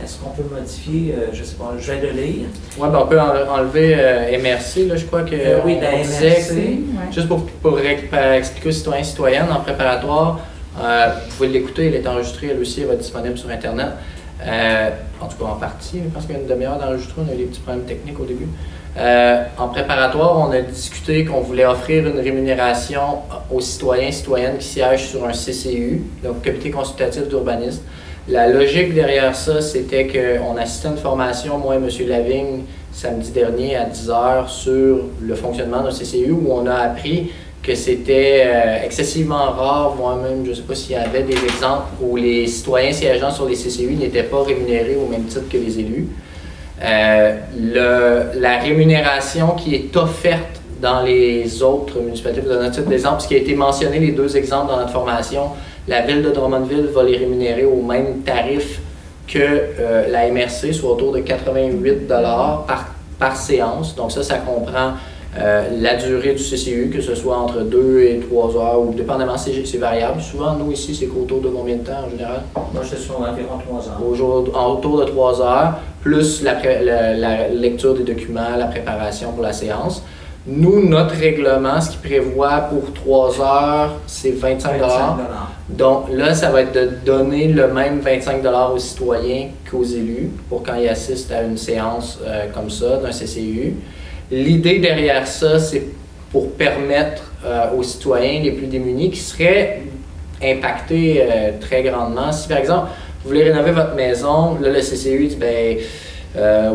Est-ce qu'on peut modifier, je ne sais pas, je vais le lire. Oui, ben on peut enlever MRC, là, je crois que oui, on disait, MRC, juste pour expliquer aux citoyens et citoyennes, en préparatoire, vous pouvez l'écouter, elle est enregistrée, elle aussi, elle va être disponible sur Internet. En tout cas, en partie, je pense qu'il y a une demi-heure d'enregistrement, on a eu des petits problèmes techniques au début. En préparatoire, on a discuté qu'on voulait offrir une rémunération aux citoyens et citoyennes qui siègent sur un CCU, donc Comité consultatif d'urbanisme. La logique derrière ça, c'était qu'on assistait à une formation, moi et M. Lavigne, samedi dernier à 10h sur le fonctionnement d'un CCU, où on a appris que c'était excessivement rare, moi-même, je ne sais pas s'il y avait des exemples où les citoyens siégeant sur les CCU n'étaient pas rémunérés au même titre que les élus. La rémunération qui est offerte dans les autres municipalités, vous donnez un titre d'exemple, ce qui a été mentionné, les 2 exemples dans notre formation, la ville de Drummondville va les rémunérer au même tarif que la MRC, soit autour de 88 $ par séance. Donc ça comprend la durée du CCU, que ce soit entre 2 et 3 heures, ou dépendamment, c'est variable. Souvent, nous ici, c'est autour de combien de temps en général? Moi, je suis sur environ 3 heures. Autour de 3 heures, plus la lecture des documents, la préparation pour la séance. Nous, notre règlement, ce qui prévoit pour 3 heures, c'est 25 $. Donc là, ça va être de donner le même 25 $ aux citoyens qu'aux élus pour quand ils assistent à une séance comme ça, d'un CCU. L'idée derrière ça, c'est pour permettre aux citoyens les plus démunis qui seraient impactés très grandement. Si par exemple, vous voulez rénover votre maison, là, le CCU dit, ben,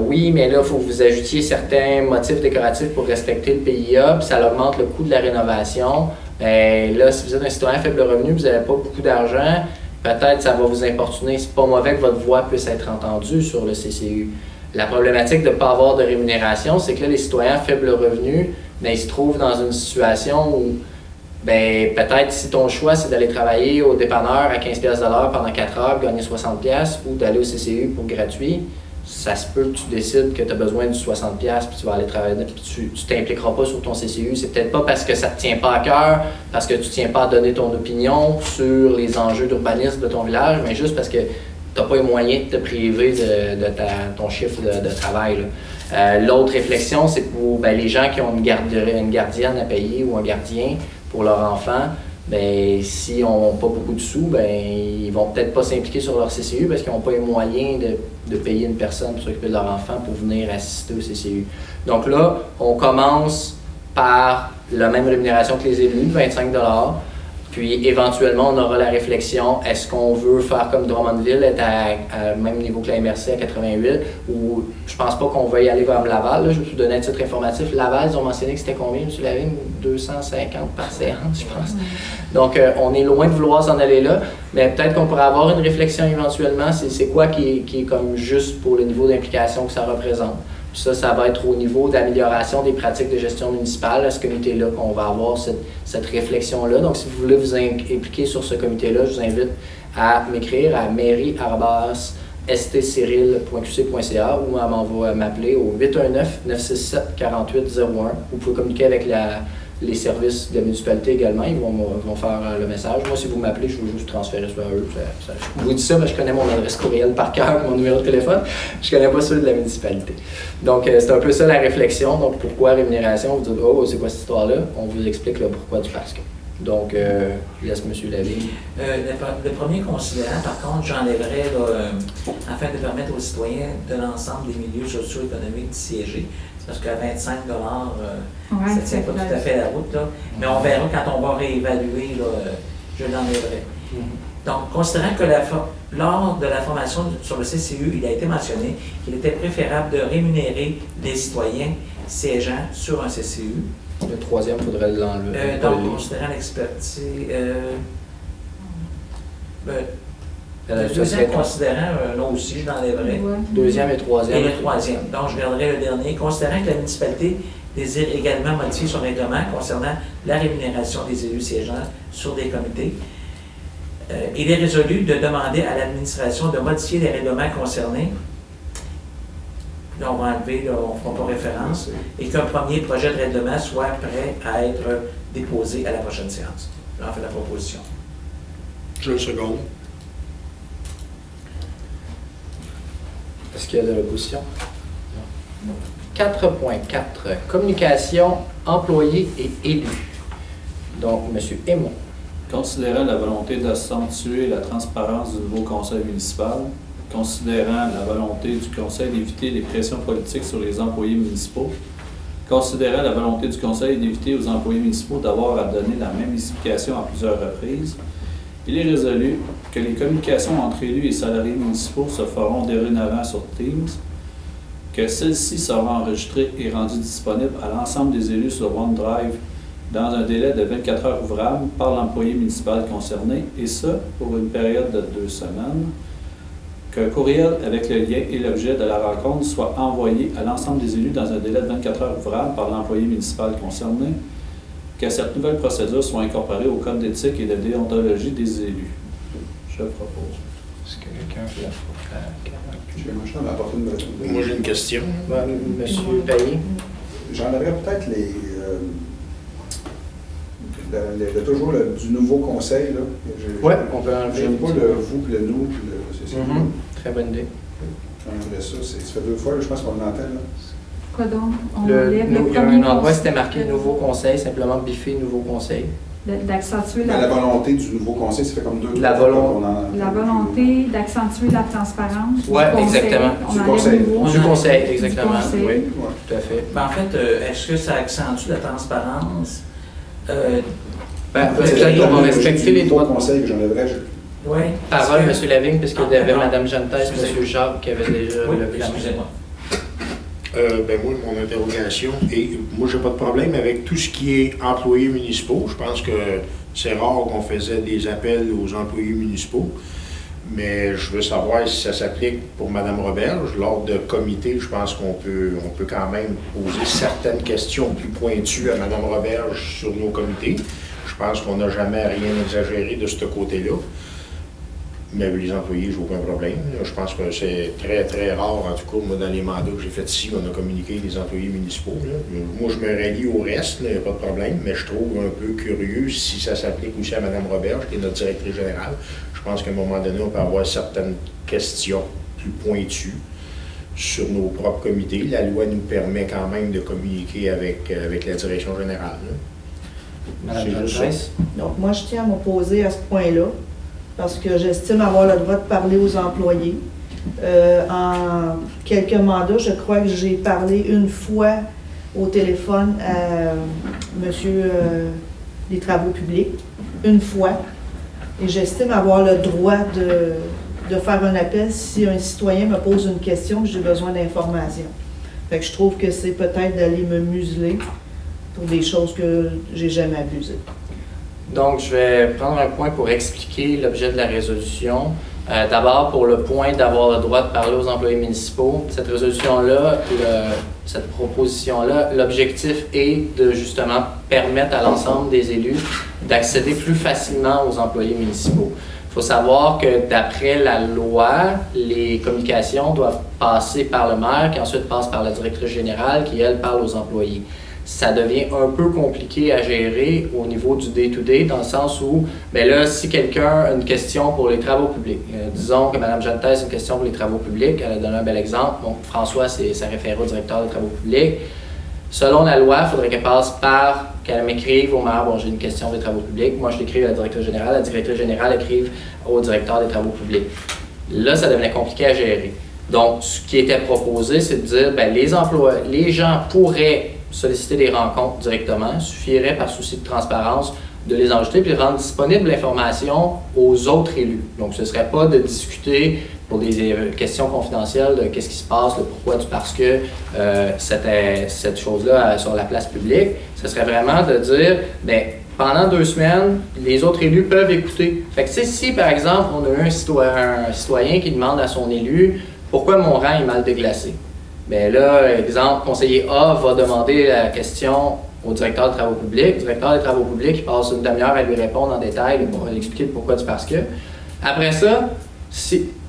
oui, mais là, il faut que vous ajoutiez certains motifs décoratifs pour respecter le PIA, puis ça augmente le coût de la rénovation. Ben, là, si vous êtes un citoyen à faible revenu, vous n'avez pas beaucoup d'argent, peut-être ça va vous importuner. C'est pas mauvais que votre voix puisse être entendue sur le CCU. La problématique de ne pas avoir de rémunération, c'est que là, les citoyens à faible revenu, ben, ils se trouvent dans une situation où ben, peut-être si ton choix c'est d'aller travailler au dépanneur à 15$ de l'heure pendant 4 heures, gagner 60$ ou d'aller au CCU pour gratuit, ça se peut que tu décides que tu as besoin du 60$ puis tu vas aller travailler, puis tu t'impliqueras pas sur ton CCU. C'est peut-être pas parce que ça te tient pas à cœur, parce que tu tiens pas à donner ton opinion sur les enjeux d'urbanisme de ton village, mais juste parce que tu n'as pas les moyens de te priver de ton chiffre de travail. L'autre réflexion, c'est pour les gens qui ont une gardienne à payer ou un gardien pour leur enfant, ben, s'ils n'ont pas beaucoup de sous, ben, ils vont peut-être pas s'impliquer sur leur CCU parce qu'ils n'ont pas les moyens de payer une personne pour s'occuper de leur enfant pour venir assister au CCU. Donc là, on commence par la même rémunération que les élus, 25$. Puis éventuellement, on aura la réflexion, est-ce qu'on veut faire comme Drummondville, être à même niveau que la MRC à 88, ou je pense pas qu'on va y aller vers Laval. Là. Je vais vous donner un titre informatif. Laval, ils ont mentionné que c'était combien, M. Lavigne? 250 par séance, je pense. Donc, on est loin de vouloir s'en aller là, mais peut-être qu'on pourrait avoir une réflexion éventuellement, c'est quoi qui est comme juste pour le niveau d'implication que ça représente. Puis ça va être au niveau d'amélioration des pratiques de gestion municipale à ce comité-là qu'on va avoir cette réflexion-là. Donc, si vous voulez vous impliquer sur ce comité-là, je vous invite à m'écrire à mairie@stcyril.qc.ca ou à m'appeler au 819-967-4801. Vous pouvez communiquer avec les services de la municipalité également, ils vont faire le message. Moi, si vous m'appelez, je vais juste transférer ça à eux. Je vous dis ça parce que je connais mon adresse courriel par cœur, mon numéro de téléphone. Je ne connais pas ceux de la municipalité. Donc, c'est un peu ça la réflexion. Donc, pourquoi rémunération? Vous dites, oh, c'est quoi cette histoire-là? On vous explique le pourquoi du parce que. Donc, laisse M. Lavigne. Le premier considérant, par contre, j'enlèverais, afin de permettre aux citoyens de l'ensemble des milieux socio-économiques d'y siéger. Parce qu'à 25$, ça ne tient pas tout à fait la route. Là. Mais on verra quand on va réévaluer, je l'enlèverai. Donc, considérant que lors de la formation sur le CCU, il a été mentionné qu'il était préférable de rémunérer les citoyens siégeant sur un CCU. Le troisième, il faudrait l'enlever. Donc, considérant l'expertise... le deuxième considérant, là aussi, je l'enlèverai. Deuxième et troisième. Et le troisième. Donc, je garderai le dernier. Considérant que la municipalité désire également modifier son règlement concernant la rémunération des élus siégeants sur des comités, il est résolu de demander à l'administration de modifier les règlements concernés. Là, on va enlever, là, on ne fera pas référence, et qu'un premier projet de règlement soit prêt à être déposé à la prochaine séance. J'en fais la proposition. Je le seconde. Est-ce qu'il y a de l'opposition? 4.4. Communication, employés et élus. Donc, M. Aymon. Considérant la volonté d'accentuer la transparence du nouveau conseil municipal, considérant la volonté du conseil d'éviter les pressions politiques sur les employés municipaux, considérant la volonté du conseil d'éviter aux employés municipaux d'avoir à donner la même explication à plusieurs reprises, il est résolu que les communications entre élus et salariés municipaux se feront dorénavant sur Teams, que celles-ci seront enregistrées et rendues disponibles à l'ensemble des élus sur OneDrive dans un délai de 24 heures ouvrables par l'employé municipal concerné, et ce, pour une période de 2 semaines, qu'un courriel avec le lien et l'objet de la rencontre soit envoyé à l'ensemble des élus dans un délai de 24 heures ouvrables par l'employé municipal concerné, que cette nouvelle procédure soit incorporée au code d'éthique et de déontologie des élus. Je propose. Est-ce que quelqu'un veut apporter une... Moi, j'ai une question. Monsieur Payet. J'enlèverais peut-être toujours du nouveau conseil. Oui, on peut enlever. J'aime pas le vous, puis le nous, puis le CCU. Très bonne idée. J'enlèverais ça. Ça fait 2 fois, je pense qu'on l'entend. Quoi donc? On Il y a un endroit, conseil. c'était marqué nouveau conseil, simplement biffer nouveau conseil. D'accentuer La volonté du nouveau conseil, ça fait comme 2 La volonté. La volonté d'accentuer la transparence. Oui, exactement. Du conseil. Du conseil, exactement. Du conseil. Oui, tout à fait. Ben, en fait, est-ce que ça accentue la transparence? Peut-être qu'on va respecter les droits de conseil que j'enlèverais. Oui. Parole, M. Lavigne, puisque il y avait non. Mme Gentès, Excusez. M. Jacques qui avait déjà Oui, levé la main. excusez-moi. Moi, mon interrogation, et moi, j'ai pas de problème avec tout ce qui est employés municipaux. Je pense que c'est rare qu'on faisait des appels aux employés municipaux, mais je veux savoir si ça s'applique pour Mme Roberge. Lors de comité, je pense qu'on peut quand même poser certaines questions plus pointues à Mme Roberge sur nos comités. Je pense qu'on n'a jamais rien exagéré de ce côté-là. Mais les employés, j'ai aucun problème. Je pense que c'est très, très rare, en tout cas, moi, dans les mandats que j'ai faits ici, on a communiqué des employés municipaux. Là. Moi, je me rallie au reste, il n'y a pas de problème, mais je trouve un peu curieux si ça s'applique aussi à Mme Roberge, qui est notre directrice générale. Je pense qu'à un moment donné, on peut avoir certaines questions plus pointues sur nos propres comités. La loi nous permet quand même de communiquer avec la direction générale. Là. Mme Gentès. Donc, moi, je tiens à m'opposer à ce point-là, parce que j'estime avoir le droit de parler aux employés. En quelques mandats, je crois que j'ai parlé une fois au téléphone à monsieur des Travaux publics, une fois, et j'estime avoir le droit de faire un appel si un citoyen me pose une question que j'ai besoin d'informations. Fait que je trouve que c'est peut-être d'aller me museler pour des choses que j'ai jamais abusées. Donc, je vais prendre un point pour expliquer l'objet de la résolution. D'abord, pour le point d'avoir le droit de parler aux employés municipaux, cette résolution-là, cette proposition-là, l'objectif est de justement permettre à l'ensemble des élus d'accéder plus facilement aux employés municipaux. Il faut savoir que d'après la loi, les communications doivent passer par le maire, qui ensuite passe par la directrice générale, qui, elle, parle aux employés. Ça devient un peu compliqué à gérer au niveau du day-to-day, dans le sens où, bien là, si quelqu'un a une question pour les travaux publics, disons que Mme Gentès a une question pour les travaux publics, elle a donné un bel exemple, donc François, ça réfère au directeur des travaux publics. Selon la loi, il faudrait qu'elle passe par, qu'elle m'écrive au maire, bon, j'ai une question des travaux publics, moi je l'écrive à la directrice générale, la directrice générale écrive au directeur des travaux publics. Là, ça devenait compliqué à gérer. Donc, ce qui était proposé, c'est de dire, bien, les gens pourraient solliciter des rencontres directement. Il suffirait, par souci de transparence, de les enregistrer puis de rendre disponible l'information aux autres élus. Donc, ce ne serait pas de discuter pour des questions confidentielles de qu'est-ce qui se passe, le pourquoi du parce que cette chose-là sur la place publique. Ce serait vraiment de dire, bien, pendant 2 semaines, les autres élus peuvent écouter. Fait que si, par exemple, on a un citoyen qui demande à son élu pourquoi mon rang est mal déglacé. Bien là, exemple, conseiller A va demander la question au directeur des travaux publics. Le directeur des travaux publics, il passe une demi-heure à lui répondre en détail pour lui expliquer le pourquoi du parce que. Après ça,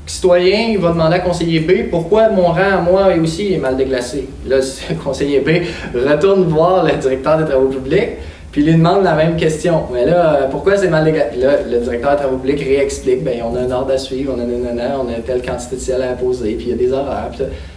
citoyen, il va demander à conseiller B pourquoi mon rang à moi aussi est mal déglacé. Là, le conseiller B retourne voir le directeur des travaux publics, puis il lui demande la même question. Mais là, pourquoi c'est mal déglacé? Là, le directeur des travaux publics réexplique, bien, on a un ordre à suivre, on a telle quantité de ciel à imposer, puis il y a des horaires.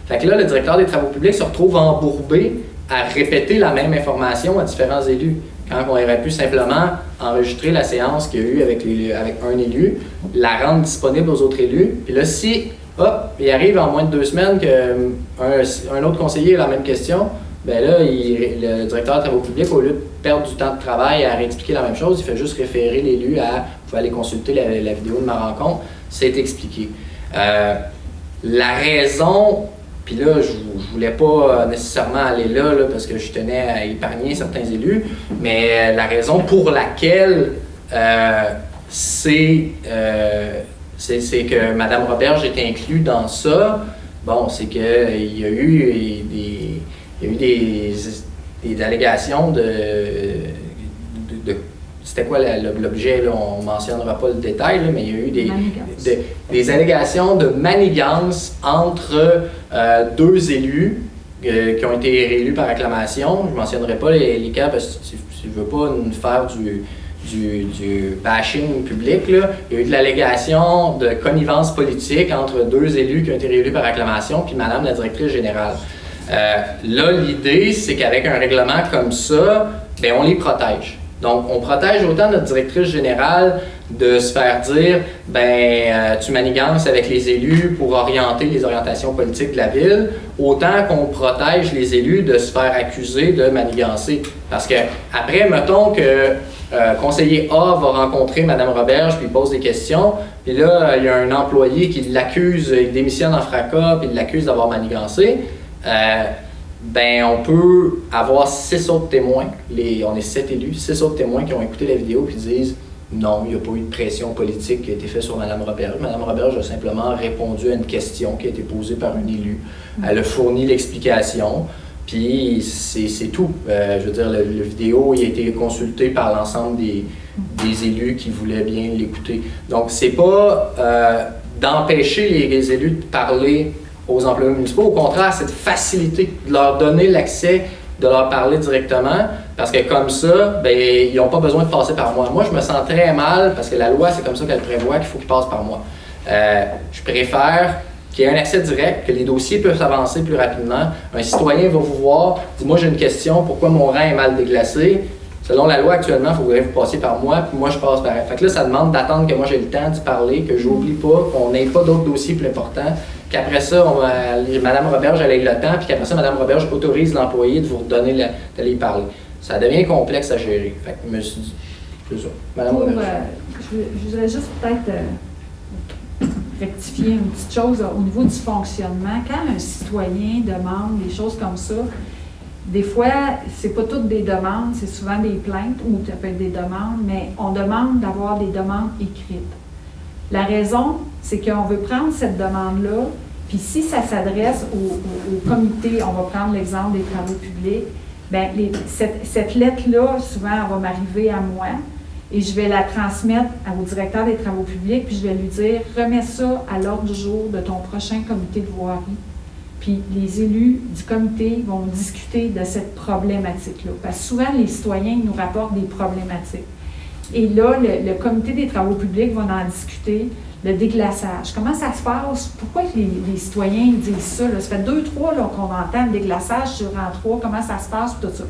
Fait que là, le directeur des travaux publics se retrouve embourbé à répéter la même information à différents élus. Quand on aurait pu simplement enregistrer la séance qu'il y a eu avec un élu, la rendre disponible aux autres élus, puis là, si, hop, il arrive en moins de 2 semaines qu'un autre conseiller a la même question, bien là, le directeur des travaux publics, au lieu de perdre du temps de travail à réexpliquer la même chose, il fait juste référer l'élu à, vous pouvez aller consulter la vidéo de ma rencontre, c'est expliqué. La raison, puis là, je ne voulais pas nécessairement aller là là, parce que je tenais à épargner certains élus, mais la raison pour laquelle c'est que Mme Roberge est inclue dans ça, bon, c'est qu'il y a eu des allégations de c'était quoi l'objet, là, on ne mentionnera pas le détail, là, mais il y a eu des allégations de manigance entre 2 élus qui ont été réélus par acclamation. Je ne mentionnerai pas les cas parce que je ne veux pas nous faire du bashing public. Là. Il y a eu de l'allégation de connivence politique entre 2 élus qui ont été réélus par acclamation, puis Madame la directrice générale. Là, l'idée, c'est qu'avec un règlement comme ça, bien, on les protège. Donc, on protège autant notre directrice générale de se faire dire tu manigances avec les élus pour orienter les orientations politiques de la ville, autant qu'on protège les élus de se faire accuser de manigancer. Parce que après, mettons que conseiller A va rencontrer Mme Roberge, puis il pose des questions, puis là, il y a un employé qui l'accuse, il démissionne en fracas, puis il l'accuse d'avoir manigancé. On peut avoir 6 autres témoins, on est 7 élus, 6 autres témoins qui ont écouté la vidéo puis disent non, il n'y a pas eu de pression politique qui a été faite sur Mme Roberge. Mme Roberge a simplement répondu à une question qui a été posée par un élu. Elle a fourni l'explication, puis c'est tout. Je veux dire, la vidéo il a été consulté par l'ensemble des élus qui voulaient bien l'écouter. Donc, c'est pas d'empêcher les élus de parler aux employés municipaux. Au contraire, c'est de faciliter, de leur donner l'accès, de leur parler directement, parce que comme ça, ils n'ont pas besoin de passer par moi. Moi, je me sens très mal, parce que la loi, c'est comme ça qu'elle prévoit qu'il faut qu'ils passent par moi. Je préfère qu'il y ait un accès direct, que les dossiers peuvent s'avancer plus rapidement. Un citoyen va vous voir, dit « Moi, j'ai une question, pourquoi mon rang est mal déglacé? » Selon la loi, actuellement, il faudrait que vous passiez par moi, puis moi, je passe par elle. Fait que là, ça demande d'attendre que moi, j'ai le temps d'y parler, que j'oublie pas, qu'on n'ait pas d'autres dossiers plus importants. Puis après ça, Mme Roberge, elle ait le temps, puis qu'après ça, Mme Roberge autorise l'employé de vous redonner d'aller y parler. Ça devient complexe à gérer. Fait que je me suis dit, c'est ça. Mme Roberge. Je voudrais juste peut-être rectifier une petite chose au niveau du fonctionnement. Quand un citoyen demande des choses comme ça, des fois, c'est pas toutes des demandes, c'est souvent des plaintes ou ça peut être des demandes, mais on demande d'avoir des demandes écrites. La raison, c'est qu'on veut prendre cette demande-là, puis si ça s'adresse au comité, on va prendre l'exemple des travaux publics, cette lettre-là, souvent, elle va m'arriver à moi et je vais la transmettre au directeur des travaux publics, puis je vais lui dire « Remets ça à l'ordre du jour de ton prochain comité de voirie. » Puis les élus du comité vont discuter de cette problématique-là. Parce que souvent, les citoyens nous rapportent des problématiques. Et là, le comité des travaux publics va en discuter, le déglaçage. Comment ça se passe? Pourquoi les citoyens disent ça? Là? Ça fait 2-3 qu'on entend le déglaçage sur rang 3, comment ça se passe, tout ça.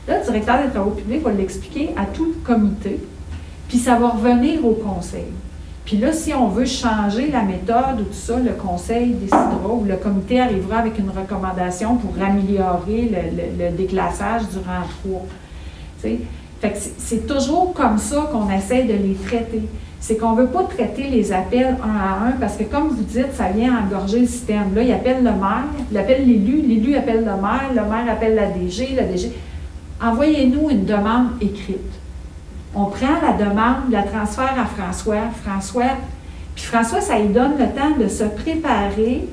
Là, le directeur des travaux publics va l'expliquer à tout le comité, puis ça va revenir au conseil. Puis là, si on veut changer la méthode ou tout ça, le conseil décidera ou le comité arrivera avec une recommandation pour améliorer le déclassage du rang 3. T'sais? Fait que c'est toujours comme ça qu'on essaie de les traiter. C'est qu'on ne veut pas traiter les appels un à un parce que, comme vous dites, ça vient engorger le système. Là, il appelle le maire, il appelle l'élu appelle le maire appelle la DG, Envoyez-nous une demande écrite. On prend la demande, la transfère à François, puis François, ça lui donne le temps de se préparer.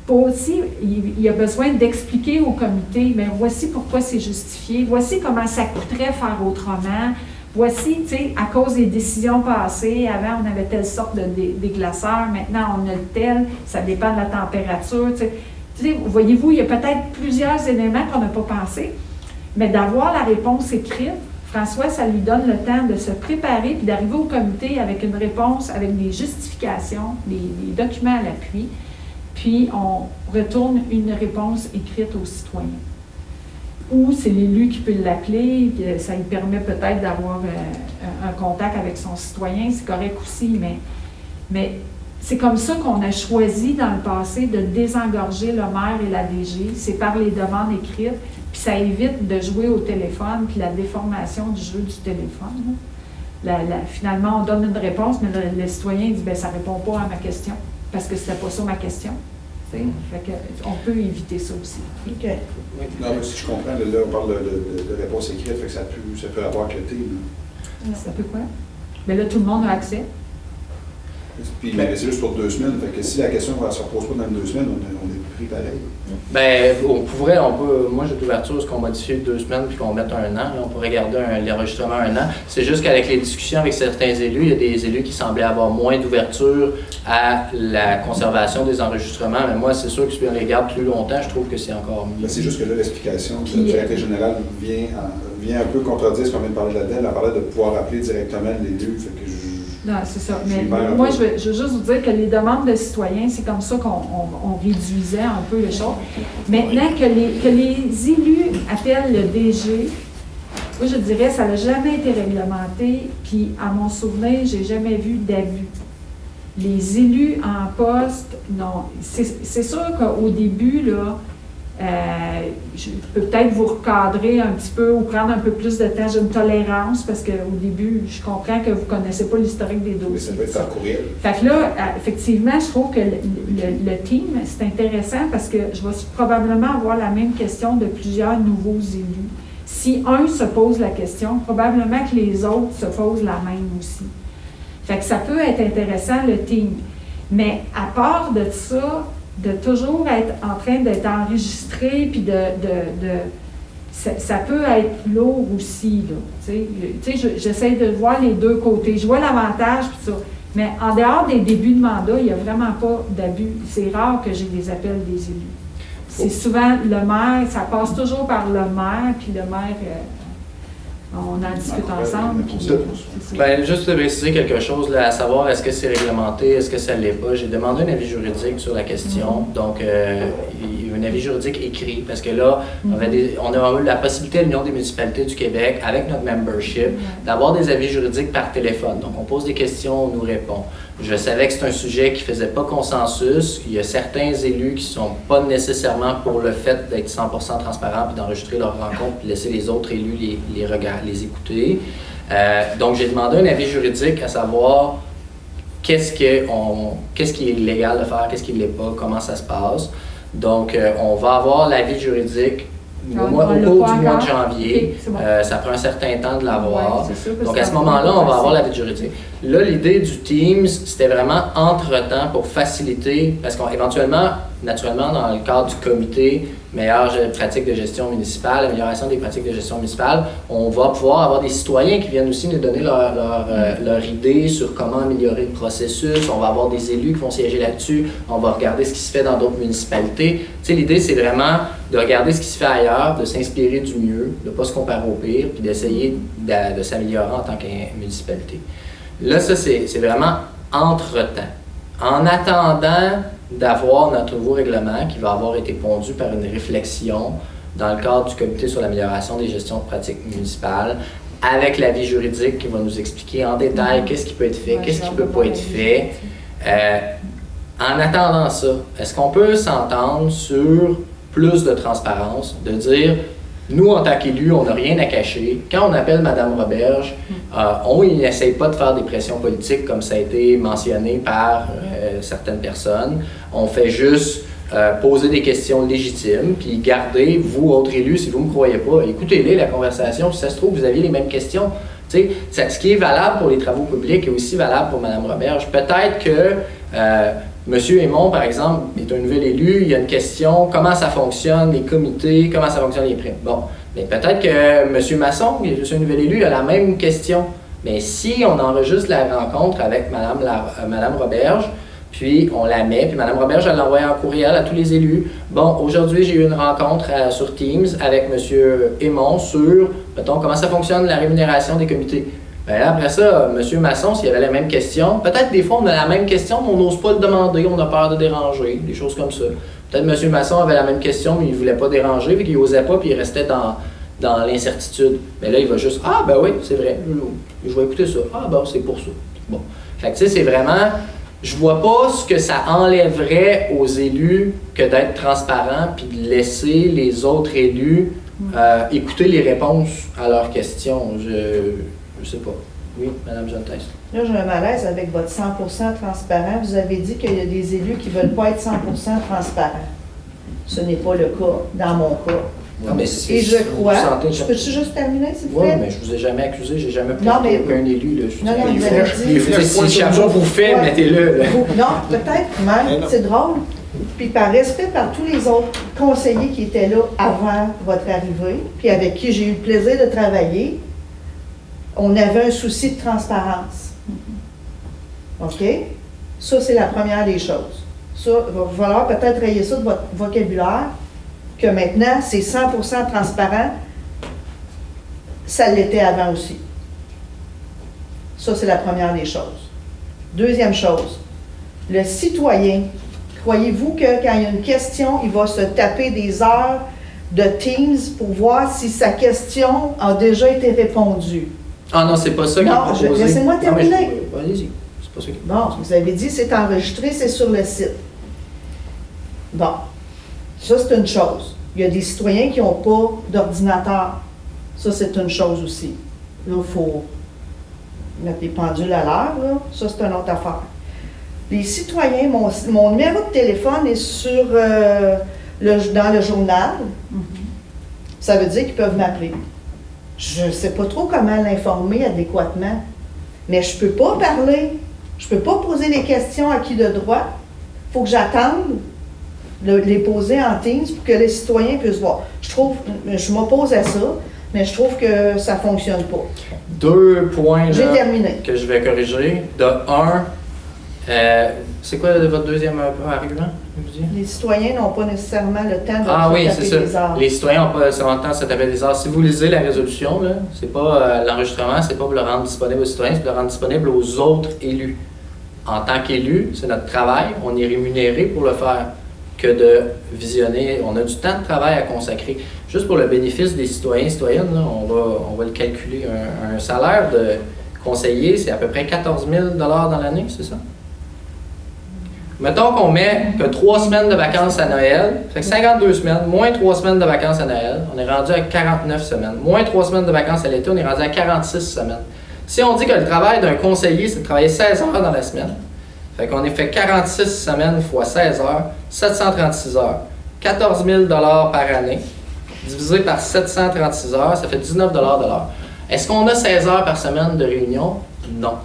Pour aussi, il a besoin d'expliquer au comité, mais voici pourquoi c'est justifié, voici comment ça coûterait faire autrement, voici, tu sais, à cause des décisions passées, avant on avait telle sorte de déglaceur, maintenant on a tel, ça dépend de la température, tu sais, voyez-vous, il y a peut-être plusieurs éléments qu'on n'a pas pensé, mais d'avoir la réponse écrite, François, ça lui donne le temps de se préparer puis d'arriver au comité avec une réponse, avec des justifications, des documents à l'appui, puis on retourne une réponse écrite aux citoyens. Ou c'est l'élu qui peut l'appeler, ça lui permet peut-être d'avoir un contact avec son citoyen, c'est correct aussi, mais c'est comme ça qu'on a choisi dans le passé de désengorger le maire et la DG, c'est par les demandes écrites, puis ça évite de jouer au téléphone, puis la déformation du jeu du téléphone. Finalement, on donne une réponse, mais le citoyen dit « ça ne répond pas à ma question », parce que c'était pas ça ma question. Fait que, on peut éviter ça aussi. OK. Non, mais si je comprends, là, on parle de réponse écrite, fait que ça peut avoir que t'es. Ça peut quoi? Mais là, tout le monde a accès. Puis, mais c'est juste pour 2 semaines. Fait que si la question ne se repose pas dans 2 semaines, on est pris pareil. Moi j'ai d'ouverture, ce qu'on modifie 2 semaines puis qu'on mette 1 an. Là, on pourrait garder l'enregistrement 1 an. C'est juste qu'avec les discussions avec certains élus, il y a des élus qui semblaient avoir moins d'ouverture à la conservation des enregistrements. Mais moi, c'est sûr que si on les garde plus longtemps, je trouve que c'est encore mieux. C'est juste que là, l'explication du directeur général vient un peu contredire ce qu'on vient de parler là-dedans. Elle parlait de pouvoir appeler directement l'élu. Non, c'est ça. Mais moi, je veux juste vous dire que les demandes de citoyens, c'est comme ça qu'on réduisait un peu les choses. Maintenant que les élus appellent le DG, Moi, je dirais, ça n'a jamais été réglementé, puis à mon souvenir, j'ai jamais vu d'abus. Les élus en poste, non. C'est sûr qu'au début, là, je peux peut-être vous recadrer un petit peu ou prendre un peu plus de temps. J'ai une tolérance parce qu'au début, je comprends que vous ne connaissez pas l'historique des dossiers. Ça peut être par courriel. Fait que là, effectivement, je trouve que le team, c'est intéressant parce que je vais probablement avoir la même question de plusieurs nouveaux élus. Si un se pose la question, probablement que les autres se posent la même aussi. Fait que ça peut être intéressant, le team. Mais à part de ça, de toujours être en train d'être enregistré, puis ça peut être lourd aussi, là. Tu sais, j'essaie de voir les deux côtés. Je vois l'avantage, puis ça. Mais en dehors des débuts de mandat, il n'y a vraiment pas d'abus. C'est rare que j'ai des appels des élus. C'est souvent le maire, ça passe toujours par le maire, puis le maire, on en discute ensemble. Bien, juste de préciser quelque chose, là, à savoir est-ce que c'est réglementé, est-ce que ça ne l'est pas. J'ai demandé un avis juridique sur la question, donc un avis juridique écrit, parce que là, on a eu la possibilité à l'Union des municipalités du Québec, avec notre membership, d'avoir des avis juridiques par téléphone. Donc, on pose des questions, on nous répond. Je savais que c'est un sujet qui ne faisait pas consensus. Il y a certains élus qui ne sont pas nécessairement pour le fait d'être 100% transparents et d'enregistrer leurs rencontres et laisser les autres élus les écouter. Donc, j'ai demandé un avis juridique à savoir qu'est-ce qui est légal de faire, qu'est-ce qui ne l'est pas, comment ça se passe. Donc, on va avoir l'avis juridique au cours du mois de janvier. Okay, bon. Ça prend un certain temps de l'avoir. Donc, à ce moment-là, on va avoir l'avis juridique. Là, l'idée du Teams, c'était vraiment entre-temps pour faciliter, parce qu'éventuellement, naturellement, dans le cadre du comité meilleure pratique de gestion municipale, amélioration des pratiques de gestion municipale, on va pouvoir avoir des citoyens qui viennent aussi nous donner leur idée sur comment améliorer le processus. On va avoir des élus qui vont siéger là-dessus. On va regarder ce qui se fait dans d'autres municipalités. Tu sais, l'idée, c'est vraiment de regarder ce qui se fait ailleurs, de s'inspirer du mieux, de ne pas se comparer au pire, puis d'essayer de s'améliorer en tant que municipalité. Là, ça, c'est vraiment entre-temps. En attendant d'avoir notre nouveau règlement qui va avoir été pondu par une réflexion dans le cadre du comité sur l'amélioration des gestions de pratiques municipales, avec l'avis juridique qui va nous expliquer en détail qu'est-ce qui peut être fait, qu'est-ce qui ne peut pas être fait. En attendant ça, est-ce qu'on peut s'entendre sur plus de transparence, de dire, nous, en tant qu'élus, on n'a rien à cacher. Quand on appelle Mme Roberge, on n'essaye pas de faire des pressions politiques comme ça a été mentionné par certaines personnes. On fait juste poser des questions légitimes, puis gardez, vous, autres élus, si vous ne me croyez pas, écoutez-les, la conversation, si ça se trouve, vous aviez les mêmes questions. Tu sais, ce qui est valable pour les travaux publics est aussi valable pour Mme Roberge. Peut-être que M. Aymon, par exemple, est un nouvel élu, il y a une question, comment ça fonctionne, les comités, comment ça fonctionne les primes. Bon, mais peut-être que M. Masson, qui est un nouvel élu, a la même question. Mais si on enregistre la rencontre avec Mme Roberge, puis on la met, puis Mme Roberge, elle l'envoie en courriel à tous les élus. Bon, aujourd'hui, j'ai eu une rencontre sur Teams avec M. Aymon sur, mettons, comment ça fonctionne la rémunération des comités. Bien, après ça, M. Masson, s'il avait la même question, peut-être des fois on a la même question, mais on n'ose pas le demander, on a peur de déranger, des choses comme ça. Peut-être M. Masson avait la même question, mais il ne voulait pas déranger, puis qu'il n'osait pas, puis il restait dans l'incertitude. Mais là, il va juste, ah ben oui, c'est vrai, je vais écouter ça. Ah ben c'est pour ça. Bon. Fait que tu sais, c'est vraiment, je vois pas ce que ça enlèverait aux élus que d'être transparent, puis de laisser les autres élus écouter les réponses à leurs questions. Je sais pas. Oui, Mme Jeanne-Teste. Là, j'ai un malaise avec votre 100% transparent. Vous avez dit qu'il y a des élus qui ne veulent pas être 100% transparents. Ce n'est pas le cas, dans mon cas. Non, mais et je crois... Je peux-tu juste terminer, s'il vous plaît? Oui, mais je ne vous ai jamais accusé, j'ai jamais pris aucun élu. Là. Si le chapeau vous fait, mettez-le. Non, peut-être même, c'est drôle. Puis par respect par tous les autres conseillers qui étaient là avant votre arrivée, puis avec qui j'ai eu le plaisir de travailler, on avait un souci de transparence. OK? Ça, c'est la première des choses. Ça, il va falloir peut-être rayer ça de votre vocabulaire, que maintenant, c'est 100% transparent. Ça l'était avant aussi. Ça, c'est la première des choses. Deuxième chose, le citoyen, croyez-vous que quand il y a une question, il va se taper des heures de Teams pour voir si sa question a déjà été répondue. Ah non, c'est pas ça qui est proposé. Laissez-moi terminer. Allez-y, c'est pas ça qui est Bon, vous avez dit c'est enregistré, c'est sur le site. Bon, ça c'est une chose. Il y a des citoyens qui n'ont pas d'ordinateur. Ça, c'est une chose aussi. Là, il faut mettre les pendules à l'heure, là. Ça, c'est une autre affaire. Les citoyens, mon numéro de téléphone est sur, dans le journal. Ça veut dire qu'ils peuvent m'appeler. Je ne sais pas trop comment l'informer adéquatement, mais je ne peux pas parler. Je ne peux pas poser des questions à qui de droit. Il faut que j'attende de les poser en Teams pour que les citoyens puissent voir. Je m'oppose à ça, mais je trouve que ça ne fonctionne pas. 2 points J'ai terminé. Que je vais corriger. De 1, c'est quoi votre deuxième argument? Les citoyens n'ont pas nécessairement le temps de oui, se taper c'est des ça. heures. Les citoyens n'ont pas nécessairement le temps de se taper des heures. Si vous lisez la résolution, là, c'est pas l'enregistrement, c'est pas pour le rendre disponible aux citoyens, c'est pour le rendre disponible aux autres élus. En tant qu'élu, c'est notre travail, on est rémunéré pour le faire, que de visionner. On a du temps de travail à consacrer. Juste pour le bénéfice des citoyens et citoyennes, là, on va le calculer. Un salaire de conseiller, c'est à peu près 14 000 $ dans l'année, c'est ça? Mettons qu'on met que 3 semaines de vacances à Noël, ça fait 52 semaines, moins 3 semaines de vacances à Noël, on est rendu à 49 semaines. Moins 3 semaines de vacances à l'été, on est rendu à 46 semaines. Si on dit que le travail d'un conseiller, c'est de travailler 16 heures dans la semaine, fait qu'on a fait 46 semaines fois 16 heures, 736 heures. 14 000 $ par année, divisé par 736 heures, ça fait 19 $ de l'heure. Est-ce qu'on a 16 heures par semaine de réunion? Non.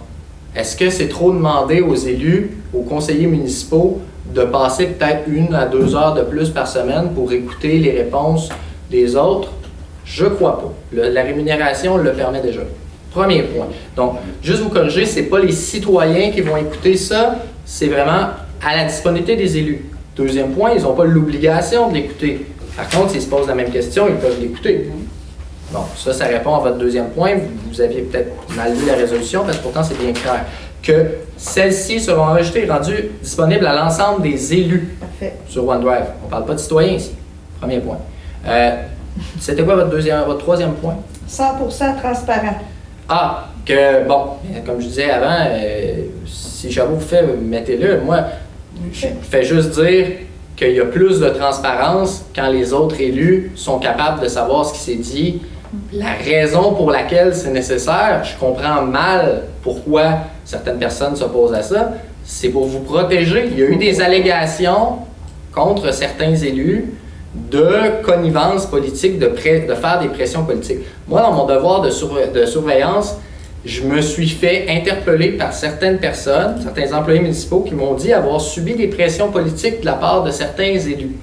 Est-ce que c'est trop demandé aux élus, aux conseillers municipaux, de passer peut-être 1 à 2 heures de plus par semaine pour écouter les réponses des autres? Je ne crois pas. La rémunération le permet déjà. Premier point. Donc, juste vous corriger, ce n'est pas les citoyens qui vont écouter ça, c'est vraiment à la disponibilité des élus. Deuxième point, ils n'ont pas l'obligation de l'écouter. Par contre, s'ils se posent la même question, ils peuvent l'écouter. Bon, ça répond à votre deuxième point. Vous aviez peut-être mal lu la résolution, parce que pourtant c'est bien clair. Que celles-ci seront enregistrées et rendues disponibles à l'ensemble des élus. Parfait. Sur OneDrive. On ne parle pas de citoyens ici. Premier point. C'était quoi votre troisième point? 100% transparent. Bon, comme je disais avant, si Chabot vous fait, mettez-le. Moi, je fais juste dire qu'il y a plus de transparence quand les autres élus sont capables de savoir ce qui s'est dit. La raison pour laquelle c'est nécessaire, je comprends mal pourquoi certaines personnes s'opposent à ça, c'est pour vous protéger. Il y a eu des allégations contre certains élus de connivence politique, de faire des pressions politiques. Moi, dans mon devoir de surveillance, je me suis fait interpeller par certaines personnes, certains employés municipaux qui m'ont dit avoir subi des pressions politiques de la part de certains élus.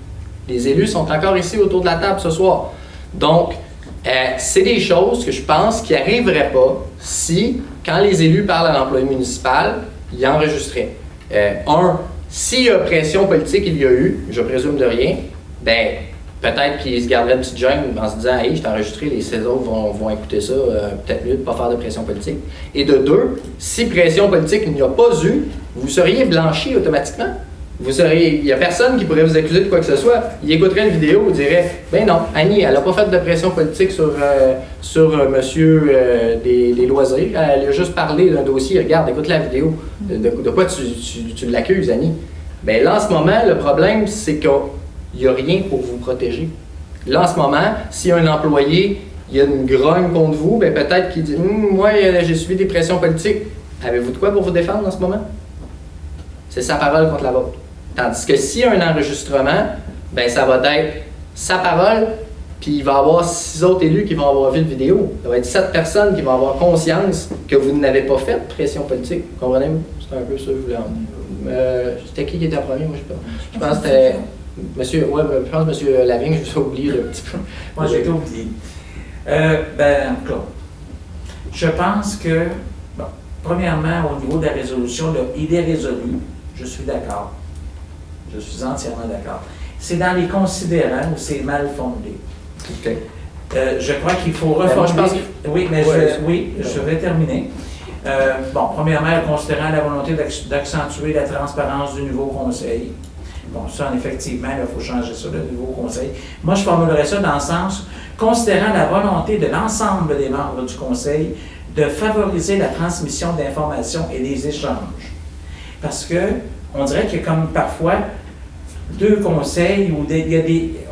Les élus sont encore ici autour de la table ce soir. Donc, c'est des choses que je pense qui n'arriveraient pas si, quand les élus parlent à l'employé municipal, ils enregistraient. S'il y a pression politique, il y a eu, je présume de rien, ben peut-être qu'ils se garderaient une petite gêne en se disant « Hey, je t'ai enregistré, les autres vont écouter ça, peut-être mieux de ne pas faire de pression politique. » Et de deux, si pression politique il n'y a pas eu, vous seriez blanchi automatiquement. Il n'y a personne qui pourrait vous accuser de quoi que ce soit. Il écouterait une vidéo et dirait « Ben non, Annie, elle n'a pas fait de pression politique sur monsieur des loisirs. Elle a juste parlé d'un dossier. Regarde, écoute la vidéo. De quoi tu l'accuses, Annie? » Ben là, en ce moment, le problème, c'est qu'il n'y a rien pour vous protéger. Là, en ce moment, s'il y a un employé, il y a une grogne contre vous, ben peut-être qu'il dit « Moi, j'ai subi des pressions politiques. » Avez-vous de quoi pour vous défendre en ce moment? C'est sa parole contre la vôtre. Tandis que s'il y a un enregistrement, ben ça va être sa parole, puis il va y avoir 6 autres élus qui vont avoir vu la vidéo. Ça va être 7 personnes qui vont avoir conscience que vous n'avez pas fait de pression politique. Vous comprenez? C'est un peu ça que je voulais emmener. C'était qui était en premier? Moi, je pense que c'était je pense que M. Lavigne, je vous ai oublié un petit peu. Moi, j'ai tout oublié. Claude, je pense que, premièrement, au niveau de la résolution, il est résolu. Je suis d'accord. Je suis entièrement d'accord. C'est dans les considérants où c'est mal fondé. Okay. Je crois qu'il faut reformuler. Je vais terminer. Premièrement, considérant la volonté d'accentuer la transparence du nouveau conseil, Bon, ça, effectivement, il faut changer ça, le nouveau conseil. Moi, je formulerais ça dans le sens, considérant la volonté de l'ensemble des membres du conseil de favoriser la transmission d'informations et les échanges. Parce que, on dirait qu'il y a comme parfois deux conseils où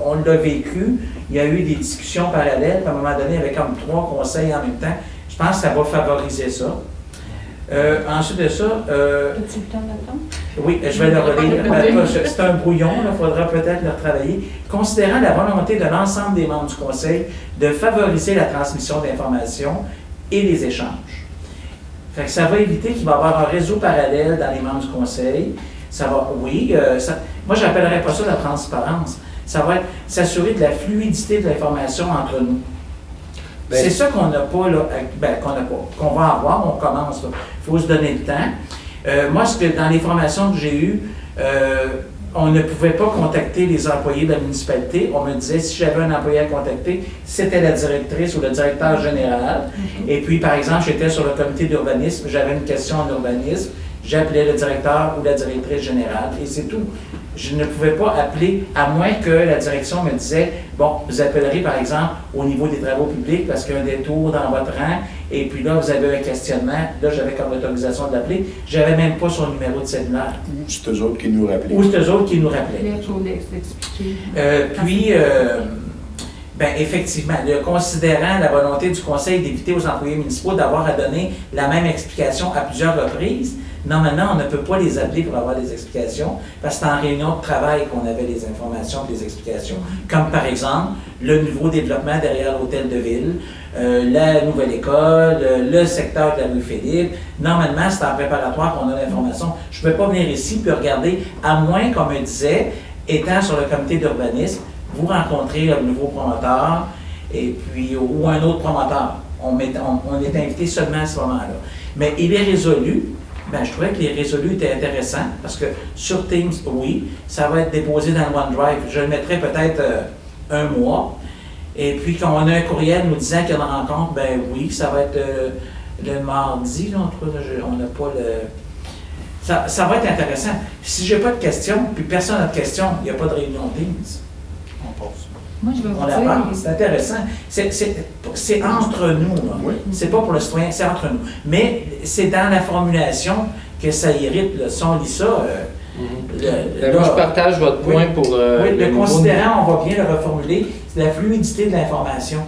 on l'a vécu, il y a eu des discussions parallèles, puis à un moment donné, il y avait comme 3 conseils en même temps. Je pense que ça va favoriser ça. Ensuite de ça... As-tu le temps d'attendre? Oui, je vais le relire. C'est un brouillon, il faudra peut-être le retravailler. Considérant la volonté de l'ensemble des membres du conseil de favoriser la transmission d'informations et les échanges. Fait que ça va éviter qu'il va y avoir un réseau parallèle dans les membres du conseil. Ça va, moi, je n'appellerais pas ça la transparence. Ça va être s'assurer de la fluidité de l'information entre nous. C'est ça qu'on n'a pas, là, qu'on va avoir, on commence. Il faut se donner le temps. Moi, dans les formations que j'ai eues, on ne pouvait pas contacter les employés de la municipalité. On me disait, si j'avais un employé à contacter, c'était la directrice ou le directeur général. Et puis, par exemple, j'étais sur le comité d'urbanisme, j'avais une question en urbanisme, j'appelais le directeur ou la directrice générale, et c'est tout. Je ne pouvais pas appeler, à moins que la direction me disait, bon, vous appellerez par exemple au niveau des travaux publics parce qu'il y a un détour dans votre rang, et puis là, vous avez un questionnement. Là, j'avais comme l'autorisation de l'appeler. Je n'avais même pas son numéro de cellulaire. Ou c'est eux autres qui nous rappelaient. Ou c'est eux autres qui nous rappelaient. Effectivement, considérant la volonté du conseil d'éviter aux employés municipaux d'avoir à donner la même explication à plusieurs reprises, normalement, on ne peut pas les appeler pour avoir des explications, parce que c'est en réunion de travail qu'on avait les informations et les explications. Comme par exemple, le nouveau développement derrière l'hôtel de ville, la nouvelle école, le secteur de la rue Philippe. Normalement, c'est en préparatoire qu'on a l'information. Je ne peux pas venir ici puis regarder, à moins qu'on me disait, étant sur le comité d'urbanisme, vous rencontrez le nouveau promoteur et puis, ou un autre promoteur. On est invité seulement à ce moment-là. Mais il est résolu. Je trouvais que les résolus étaient intéressants parce que sur Teams, oui, ça va être déposé dans le OneDrive. Je le mettrai peut-être un mois. Et puis, quand on a un courriel nous disant qu'il y a une rencontre, oui, ça va être le mardi. Là, on n'a pas le... Ça va être intéressant. Si je n'ai pas de questions, puis personne n'a de questions, il n'y a pas de réunion Teams. On pose. Moi, je vais vous on la parle, c'est intéressant. C'est entre nous, là. Oui. C'est pas pour le citoyen, c'est entre nous. Mais c'est dans la formulation que ça irrite. Là. Si on lit ça, moi, je partage votre point pour... le considérant, on va bien le reformuler, c'est la fluidité de l'information.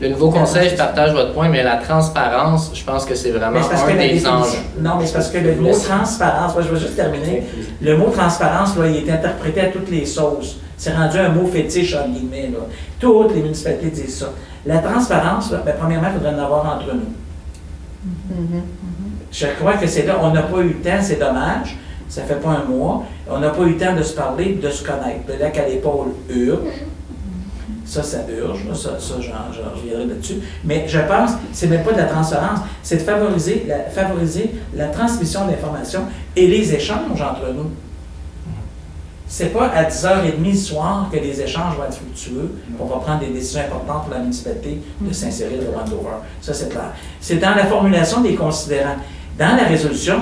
Le nouveau conseil, je partage votre point, mais la transparence, je pense que c'est vraiment un des enjeux. Non, mais c'est parce que le mot transparence, moi, je vais juste terminer. Le mot transparence, là, il est interprété à toutes les sauces. C'est rendu un mot fétiche, en guillemets. Là. Toutes les municipalités disent ça. La transparence, là, premièrement, il faudrait en avoir entre nous. Je crois que c'est là, on n'a pas eu le temps, c'est dommage. Ça fait pas un mois. On n'a pas eu le temps de se parler, de se connaître. Le lac à l'épaule urge. Ça urge. Ça j'en reviendrai là-dessus. Mais je pense que ce n'est même pas de la transparence, c'est de favoriser la transmission d'informations et les échanges entre nous. C'est pas à 10h30 le soir que les échanges vont être fructueux, qu'on va prendre des décisions importantes pour la municipalité de Saint-Cyril de Wendover. Ça, c'est clair. C'est dans la formulation des considérants. Dans la résolution,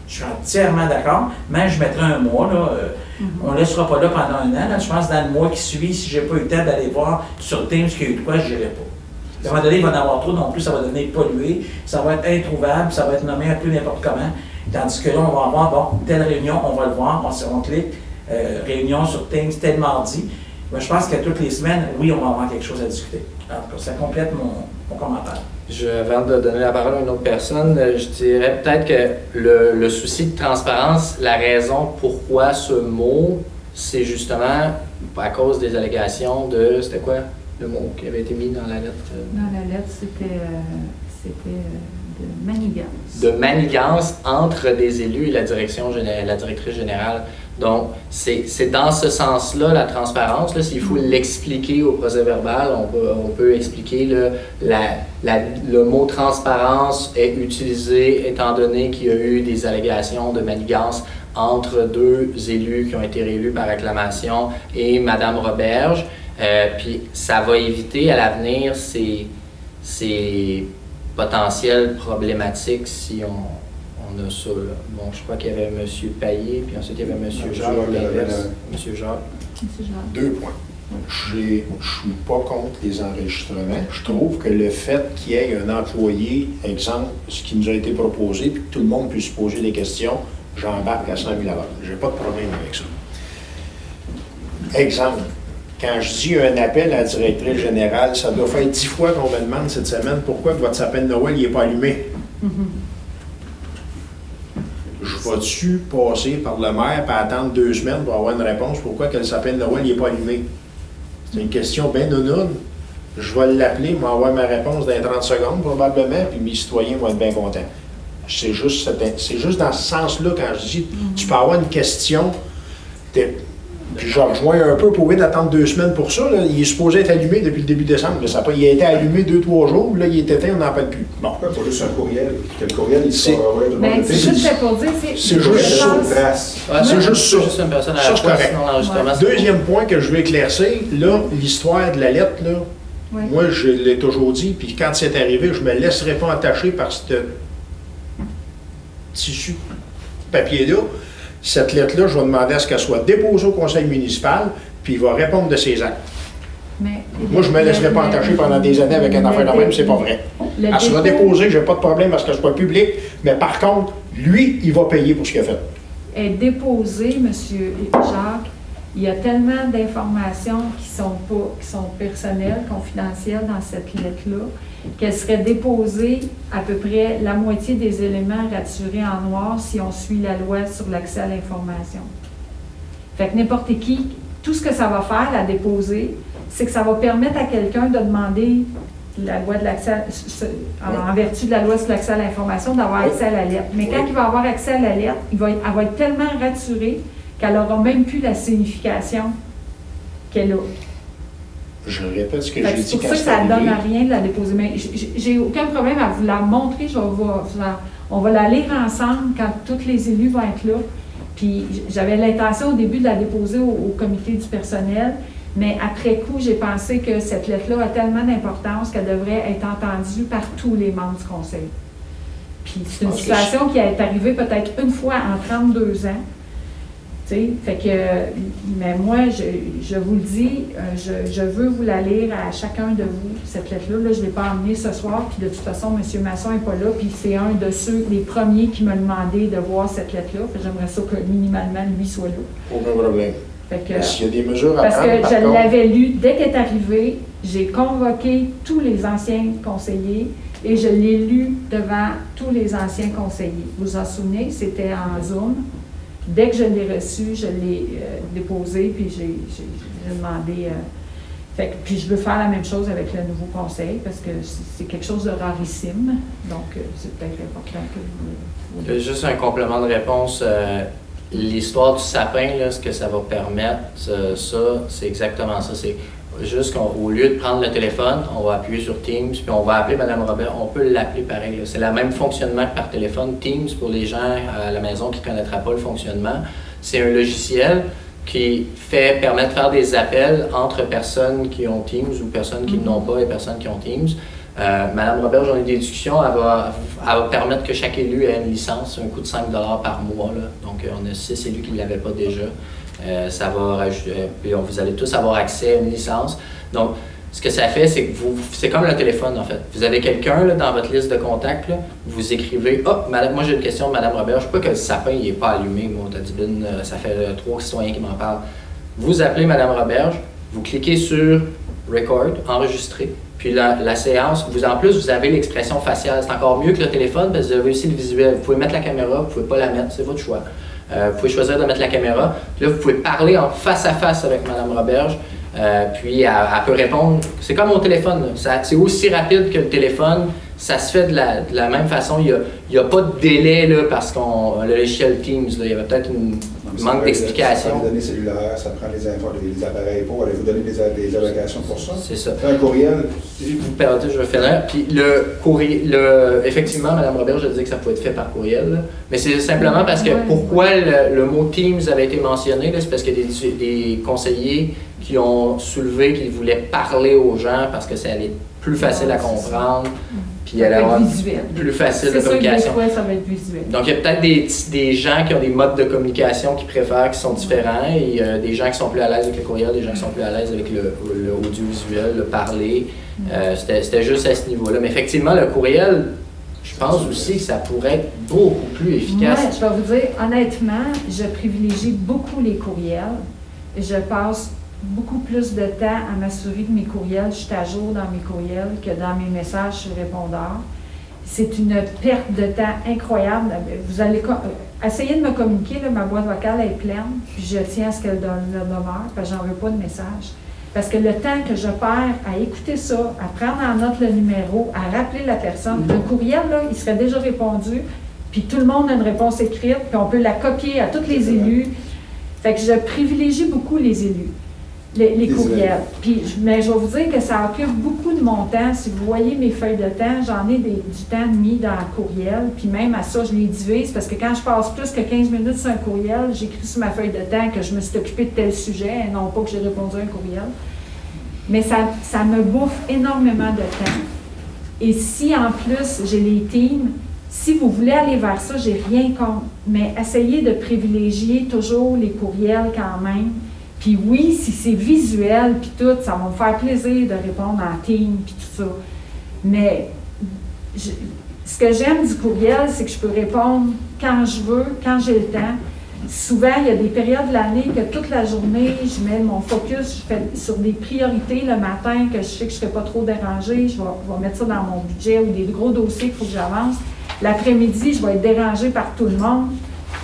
je suis entièrement d'accord, mais je mettrai un mois. Là, on ne laissera pas là pendant un an. Là, je pense que dans le mois qui suit, si je n'ai pas eu le temps d'aller voir sur Teams qu'il y a eu de quoi, je n'irai pas. À un moment donné, il va en avoir trop non plus, ça va devenir pollué, ça va être introuvable, ça va être nommé un peu n'importe comment. Tandis que là, on va avoir, telle réunion, on va le voir, on clique. Réunion sur Teams, tel mardi. Moi, je pense qu'à toutes les semaines, oui, on va avoir quelque chose à discuter. Alors, ça complète mon commentaire. Avant de donner la parole à une autre personne, je dirais peut-être que le souci de transparence, la raison pourquoi ce mot, c'est justement à cause des allégations de... C'était quoi le mot qui avait été mis dans la lettre? Dans la lettre, c'était de manigance. De manigance entre des élus et la directrice générale. Donc, c'est dans ce sens-là, la transparence. S'il faut l'expliquer au procès-verbal, on peut expliquer le mot transparence est utilisé étant donné qu'il y a eu des allégations de manigance entre deux élus qui ont été réélus par acclamation et Mme Roberge. Puis, ça va éviter à l'avenir ces potentielles problématiques si on on a ça, là. Bon, je crois qu'il y avait M. Payet, puis ensuite il y avait M. Jacques, l'inverse. M. Jacques. 2 points. Je ne suis pas contre les enregistrements. Je trouve que le fait qu'il y ait un employé, exemple, ce qui nous a été proposé, puis que tout le monde puisse poser des questions, j'embarque à 100 000 à l'heure. Je n'ai pas de problème avec ça. Exemple, quand je dis un appel à la directrice générale, ça doit faire 10 fois qu'on me demande cette semaine pourquoi votre sapin de Noël n'est pas allumé. Je vais-tu passer par le maire et attendre 2 semaines pour avoir une réponse pourquoi que le sapin de Noël n'est pas allumé? C'est une question bien nounoune. Je vais l'appeler, m'envoie ma réponse dans 30 secondes probablement, puis mes citoyens vont être bien contents. C'est juste dans ce sens-là, quand je dis, tu peux avoir une question, puis je rejoins un peu pour d'attendre 2 semaines pour ça. Là. Il est supposé être allumé depuis le début décembre. Il a été allumé 2-3 jours, là, il est éteint, on n'en parle plus. Bon. Pourquoi pas juste un courriel? Quel courriel il sort? C'est juste pour dire, c'est juste ça. C'est juste une personne à la fois, correct. sinon l'enregistrement. Deuxième point que je veux éclaircir, là, l'histoire de la lettre, là, moi, je l'ai toujours dit, puis quand c'est arrivé, je ne me laisserai pas attacher par ce tissu papier-là. Cette lettre-là, je vais demander à ce qu'elle soit déposée au conseil municipal, puis il va répondre de ses actes. Moi, je ne me laisserai pas attacher pendant des années avec une affaire de même, c'est pas vrai. Elle sera déposée, je n'ai pas de problème parce qu'elle soit publique, mais par contre, lui, il va payer pour ce qu'il a fait. Elle est déposée, M. Jacques, il y a tellement d'informations qui sont personnelles, confidentielles dans cette lettre-là, qu'elle serait déposée à peu près la moitié des éléments raturés en noir si on suit la loi sur l'accès à l'information. Fait que n'importe qui, tout ce que ça va faire, la déposer, c'est que ça va permettre à quelqu'un de demander la loi de l'accès en vertu de la loi sur l'accès à l'information, d'avoir accès à la lettre. Mais quand il va avoir accès à la lettre, elle va être tellement raturée qu'elle n'aura même plus la signification qu'elle a. Je répète ce que j'ai dit. C'est pour ça que ça ne donne à rien de la déposer. Mais j'ai aucun problème à vous la montrer. On va la lire ensemble quand tous les élus vont être là. Puis j'avais l'intention au début de la déposer au comité du personnel, mais après coup, j'ai pensé que cette lettre-là a tellement d'importance qu'elle devrait être entendue par tous les membres du conseil. Puis c'est une situation qui est arrivée peut-être une fois en 32 ans. Fait que, mais moi, je vous le dis, je veux vous la lire à chacun de vous, cette lettre-là. Là, je ne l'ai pas emmenée ce soir, puis de toute façon, M. Masson n'est pas là, puis c'est un de ceux, les premiers qui m'a demandé de voir cette lettre-là. J'aimerais ça que minimalement, lui soit là. Aucun problème. S'il y a des mesures à parce prendre, que je l'avais lu, dès qu'elle est arrivée, j'ai convoqué tous les anciens conseillers et je l'ai lu devant tous les anciens conseillers. Vous vous en souvenez, c'était en Zoom. Dès que je l'ai reçu, je l'ai déposé, puis j'ai demandé... puis je veux faire la même chose avec le nouveau conseil, parce que c'est quelque chose de rarissime. Donc, c'est peut-être important que vous... Juste un complément de réponse. L'histoire du sapin, là, ce que ça va permettre, c'est exactement ça. C'est juste qu'au lieu de prendre le téléphone, on va appuyer sur Teams, puis on va appeler Mme Robert. On peut l'appeler pareil. C'est le même fonctionnement que par téléphone. Teams, pour les gens à la maison qui ne connaîtraient pas le fonctionnement, c'est un logiciel qui permet de faire des appels entre personnes qui ont Teams ou personnes qui n'ont pas et personnes qui ont Teams. Mme Robert, j'en ai des discussions, elle va permettre que chaque élu ait une licence, un coût de 5 $ par mois. Là. Donc, on a 6 élus qui ne l'avaient pas déjà. Ça va rajouter, puis vous allez tous avoir accès à une licence. Donc, ce que ça fait, c'est que c'est comme le téléphone, en fait. Vous avez quelqu'un dans votre liste de contacts, là, vous écrivez « Ah, moi j'ai une question de Mme Robert, je ne sais pas que le sapin n'est pas allumé, moi, ça fait 3 citoyens qui m'en parlent. » Vous appelez Mme Roberge, vous cliquez sur « Record », « Enregistrer », puis la séance, en plus, vous avez l'expression faciale. C'est encore mieux que le téléphone, parce que vous avez aussi le visuel. Vous pouvez mettre la caméra, vous ne pouvez pas la mettre, c'est votre choix. Vous pouvez choisir de mettre la caméra. Puis là, vous pouvez parler en face à face avec Mme Roberge. Puis elle peut répondre. C'est comme au téléphone. C'est aussi rapide que le téléphone. Ça se fait de la même façon. Il n'y a pas de délai là, parce qu'on le logiciel Teams. Là, il y avait peut-être un manque d'explication. Ça prend les données cellulaires, ça prend les appareils pour. Allez-vous donner des allocations pour ça? C'est ça. Un courriel. Vous permettez, je vais finir. Puis effectivement, Mme Robert, je disais que ça pouvait être fait par courriel. Là. Mais c'est simplement parce que pourquoi le mot Teams avait été mentionné, là, c'est parce qu'il y a des conseillers qui ont soulevé qu'ils voulaient parler aux gens parce que ça allait plus facile à comprendre, puis Ça elle va avoir être visuel. plus facile de C'est sûr que des communication. fois, ça va être visuel. Donc, il y a peut-être des gens qui ont des modes de communication qu'ils préfèrent, qui sont différents, et des gens qui sont plus à l'aise avec le courriel, des gens qui sont plus à l'aise avec le audiovisuel, le parler. C'était juste à ce niveau-là. Mais effectivement, le courriel, je pense aussi que ça pourrait être beaucoup plus efficace. Moi, je vais vous dire, honnêtement, je privilégie beaucoup les courriels. Je passe beaucoup plus de temps à m'assurer que mes courriels, je suis à jour dans mes courriels que dans mes messages sur répondeur. C'est une perte de temps incroyable. Vous allez essayer de me communiquer, là, ma boîte vocale est pleine, puis je tiens à ce qu'elle demeure, parce que j'en veux pas de message. Parce que le temps que je perds à écouter ça, à prendre en note le numéro, à rappeler la personne, le courriel, là, il serait déjà répondu, puis tout le monde a une réponse écrite, puis on peut la copier à tous les élus. Fait que je privilégie beaucoup les élus, les courriels. Puis, mais je vais vous dire que ça occupe beaucoup de mon temps. Si vous voyez mes feuilles de temps, j'en ai du temps mis dans le courriel, puis même à ça, je les divise, parce que quand je passe plus que 15 minutes sur un courriel, j'écris sur ma feuille de temps que je me suis occupée de tel sujet, et non pas que j'ai répondu à un courriel. Mais ça me bouffe énormément de temps. Et si en plus j'ai les teams, si vous voulez aller vers ça, j'ai rien contre, mais essayez de privilégier toujours les courriels quand même. Puis oui, si c'est visuel, puis tout, ça va me faire plaisir de répondre en team, puis tout ça. Mais ce que j'aime du courriel, c'est que je peux répondre quand je veux, quand j'ai le temps. Souvent, il y a des périodes de l'année que toute la journée, je mets mon focus, je fais sur des priorités le matin, que je sais que je ne serai pas trop dérangée, je vais mettre ça dans mon budget ou des gros dossiers qu'il faut que j'avance. L'après-midi, je vais être dérangée par tout le monde.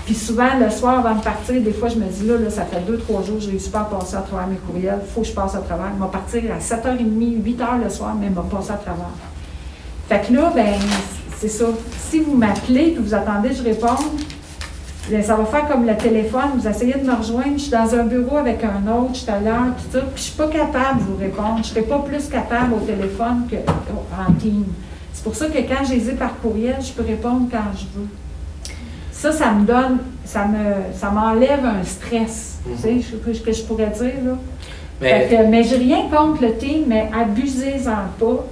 Puis souvent, le soir, avant de partir, des fois, je me dis, là ça fait 2-3 jours, je ne réussis pas à passer à travers mes courriels, il faut que je passe à travers. Je vais partir à 7h30, 8h le soir, mais je vais passer à travers. Fait que là, ben c'est ça. Si vous m'appelez et vous attendez que je réponde, bien, ça va faire comme le téléphone, vous essayez de me rejoindre, je suis dans un bureau avec un autre, je suis à l'heure, puis tout, puis je ne suis pas capable de vous répondre. Je ne serai pas plus capable au téléphone qu'en team. C'est pour ça que quand je les ai par courriel, je peux répondre quand je veux. Ça me donne, ça m'enlève un stress, tu sais, que je pourrais dire, là. Mais j'ai rien contre le team, mais abusez-en pas.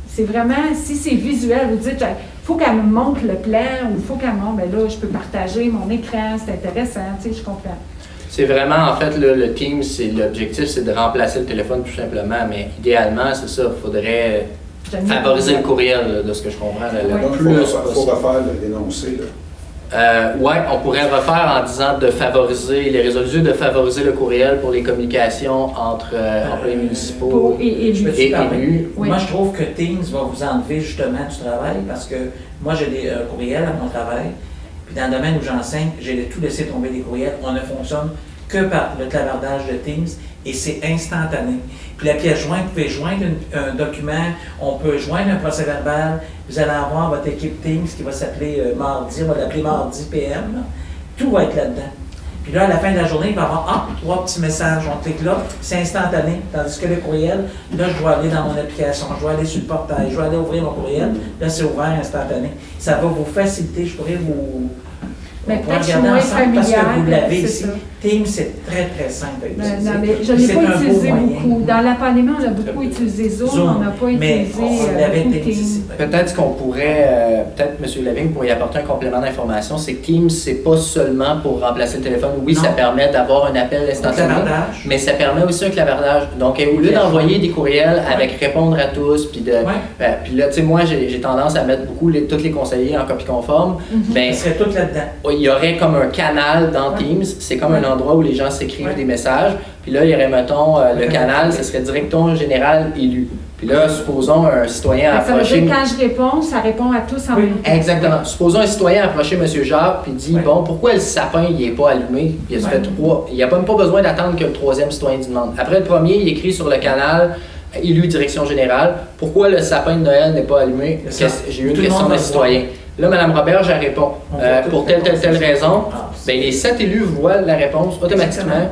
C'est vraiment, si c'est visuel, vous dites, il faut qu'elle me montre le plan, ou il faut qu'elle me montre, ben là, je peux partager mon écran, c'est intéressant, tu sais, je comprends. C'est vraiment, en fait, le Teams, l'objectif, c'est de remplacer le téléphone tout simplement, mais idéalement, c'est ça, il faudrait favoriser le courriel, là, de ce que je comprends. Donc, il faut refaire l'énoncé, là. Oui, on pourrait refaire en disant de favoriser, les résolus de favoriser le courriel pour les communications entre employés municipaux et élus. Oui. Moi, je trouve que Teams va vous enlever justement du travail parce que moi, j'ai des courriels à mon travail. Puis dans le domaine où j'enseigne, j'ai tout laissé tomber des courriels. On ne fonctionne que par le clavardage de Teams et c'est instantané. Puis la pièce jointe, vous pouvez joindre un document, on peut joindre un procès-verbal. Vous allez avoir votre équipe Teams qui va s'appeler mardi, on va l'appeler mardi PM. Là. Tout va être là-dedans. Puis là, à la fin de la journée, il va y avoir 3 petits messages. On clique là, c'est instantané. Tandis que le courriel, là, je dois aller dans mon application, je dois aller sur le portail, je dois aller ouvrir mon courriel. Là, c'est ouvert instantané. Ça va vous faciliter, je pourrais vous... Mais peut-être que je suis moins familière. Parce que vous l'avez ici. Ça. Teams, c'est très, très simple à utiliser. Non, mais je ne l'ai pas utilisé beaucoup. Dans la pandémie, on a beaucoup utilisé Zoom, on n'a pas utilisé beaucoup Teams. Peut-être qu'on pourrait, peut-être M. Lavigne pourrait y apporter un complément d'information, c'est que Teams, c'est pas seulement pour remplacer le téléphone. Oui, ça permet d'avoir un appel instantané, mais ça permet aussi un clavardage. Donc, au lieu d'envoyer des courriels avec répondre à tous, puis puis là, tu sais, moi, j'ai tendance à mettre beaucoup tous les conseillers en copie conforme. Ça serait tout là-dedans. Il y aurait comme un canal dans Teams, c'est comme un endroit où les gens s'écrivent des messages, puis là, il y aurait, mettons, le canal, ce serait directeur général élu. Puis là, supposons un citoyen approcher... Ça veut dire que quand je réponds, ça répond à tous en même temps. Exactement. Supposons un citoyen approcher M. Jacques puis dit bon, pourquoi le sapin n'est pas allumé? Puis il a fait 3. Il n'y a même pas besoin d'attendre que le troisième citoyen demande. Après le premier, il écrit sur le canal élu direction générale pourquoi le sapin de Noël n'est pas allumé? J'ai eu une question d'un citoyen. Là, Mme Robert, elle répond pour telle raison. Bien, les 7 élus voient la réponse automatiquement.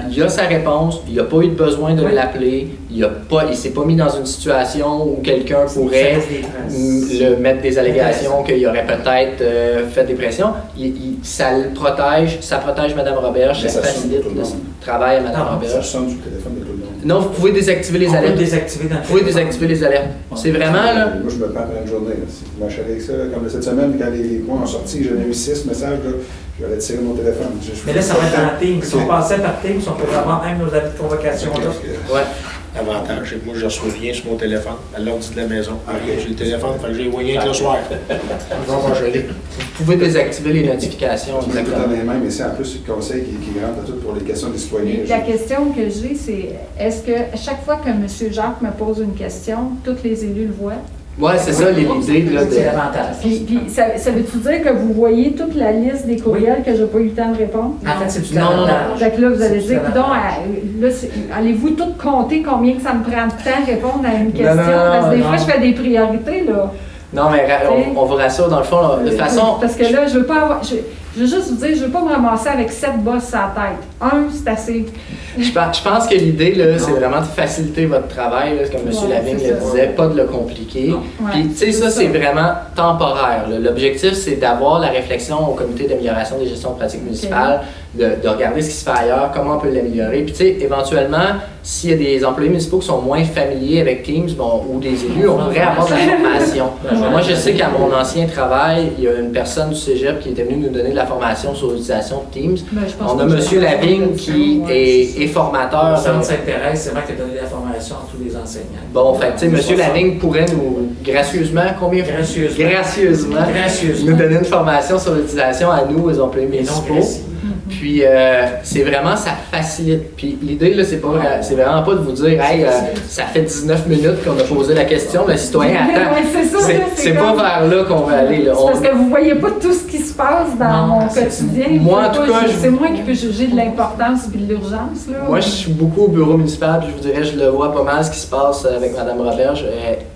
Il y a sa réponse, il n'y a pas eu de besoin de l'appeler, il ne s'est pas mis dans une situation où quelqu'un pourrait le mettre des allégations qu'il aurait peut-être fait des pressions. Ça protège Mme Roberge, ça facilite le travail à Mme Roberge. Ça sonne du téléphone de tout le monde. Non, vous pouvez désactiver les On peut alertes. désactiver dans le Vous pouvez téléphone. désactiver les alertes. C'est vraiment là. Moi, je me prends après une journée. Là. Si vous m'achetez avec ça, là, comme cette semaine, quand les coins ont sorti, j'en ai eu 6 messages, là, j'allais tirer mon téléphone. Mais là, ça va être en Teams. Si on passait par Teams, on peut avoir même nos avis de convocation là. Ouais. L'avantage, c'est que moi, je reçois rien sur mon téléphone, à l'ordi de la maison. Rien, j'ai le téléphone, fait que j'ai rien que le soir. Vous pouvez désactiver les notifications. On est tout dans les mains, mais c'est en plus le conseil qui rentre à tout pour les questions des citoyens. La question que j'ai, c'est est-ce que chaque fois que M. Jacques me pose une question, tous les élus le voient? Ouais, c'est ça l'idée là, C'est de. l'avantage. Puis ça veut-tu dire que vous voyez toute la liste des courriels que je n'ai pas eu le temps de répondre? En fait, c'est tout Non, non, non. l'avantage. Fait que là, vous allez C'est dire, tout donc, l'avantage. allez-vous tout compter combien que ça me prend de temps à répondre à une question? non, Parce que des non. fois, je fais des priorités, là. Non, mais on vous rassure, dans le fond, là, de toute façon. Parce que là, je veux pas avoir. Je veux juste vous dire, je veux pas me ramasser avec 7 bosses à la tête. C'est assez. Je pense que l'idée, là, c'est vraiment de faciliter votre travail, là, comme M. Ouais, Lavigne c'est le ça. disait, pas de le compliquer. Ouais, Puis, tu sais, ça, c'est c'est vraiment temporaire. Là. L'objectif, c'est d'avoir la réflexion au comité d'amélioration des gestions de pratiques municipales, de regarder ce qui se fait ailleurs, comment on peut l'améliorer. Puis, tu sais, éventuellement, s'il y a des employés municipaux qui sont moins familiers avec Teams ou des élus, on pourrait avoir de la formation. Moi, je sais qu'à mon ancien travail, il y a une personne du cégep qui était venue nous donner de la formation sur l'utilisation de Teams. Ben, je pense On a que M. j'ai Lavigne fait ça, qui ouais, est formateur. Le Centre Sainte-Thérèse, c'est vrai qu'il a donné la formation à tous les enseignants. Bon, fait tu sais, M. Lavigne pourrait nous, gracieusement, gracieusement, nous donner une formation sur l'utilisation à nous, aux employés Mais non, municipaux. Gracie. Puis, c'est vraiment, ça facilite. Puis, l'idée, là, c'est vraiment pas de vous dire, hey, ça fait 19 minutes qu'on a posé la question, le citoyen attend. Ouais, c'est ça, là, C'est comme- pas vers là qu'on va aller. Là. C'est parce que vous voyez pas tout ce qui se passe dans Non, mon c'est quotidien. Moi, en Vous pouvez tout pas cas, juger- c'est moi qui peux juger de l'importance et de l'urgence. Là. Moi, je suis beaucoup au bureau municipal, puis je vous dirais, je le vois pas mal ce qui se passe avec Mme Roberge.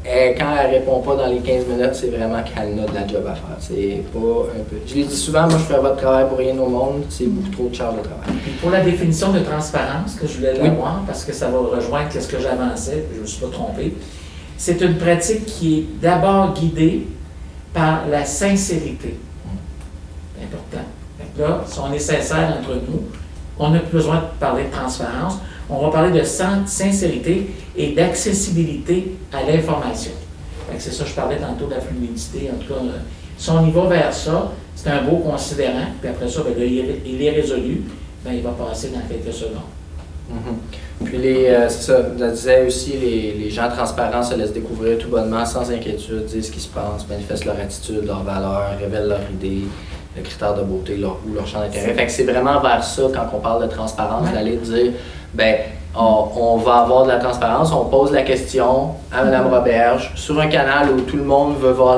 Quand elle répond pas dans les 15 minutes, c'est vraiment qu'elle a de la job à faire. C'est pas un peu. Je l'ai dit souvent, moi, je fais votre travail pour rien au monde, c'est beaucoup trop de charge de travail. Puis pour la définition de transparence, que je voulais Oui. l'avoir, parce que ça va rejoindre ce que j'avançais, puis je ne me suis pas trompé, c'est une pratique qui est d'abord guidée par la sincérité. C'est important. Fait que là, si on est sincère entre nous, on n'a plus besoin de parler de transparence, on va parler de sincérité et d'accessibilité à l'information. Fait que c'est ça, je parlais tantôt de la fluidité, en tout cas, si on y va vers ça, c'est un beau considérant, puis après ça, ben, là, il est résolu, ben, il va passer dans quelques secondes. Puis, c'est ça, je disais aussi, les gens transparents se laissent découvrir tout bonnement, sans inquiétude, disent ce qui se passe, manifestent leur attitude, leurs valeurs, révèlent leurs idées, le critère de beauté ou leur champ d'intérêt. Fait que c'est vraiment vers ça, quand on parle de transparence, d'aller dire, ben, on va avoir de la transparence, on pose la question à Mme Roberge sur un canal où tout le monde va voir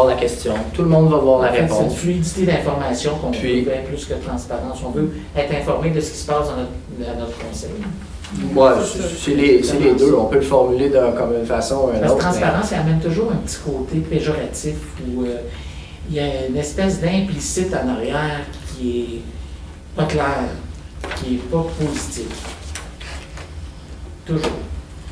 la question, tout le monde va voir la En fait, c'est une réponse. fluidité d'information qu'on Puis- veut bien plus que transparence. On veut être informé de ce qui se passe dans notre conseil. Ouais, c'est les deux, on peut le formuler comme une façon ou une Parce que autre. transparence, ça amène toujours un petit côté péjoratif où il y a une espèce d'implicite en arrière qui est pas clair, qui est pas positif. Toujours.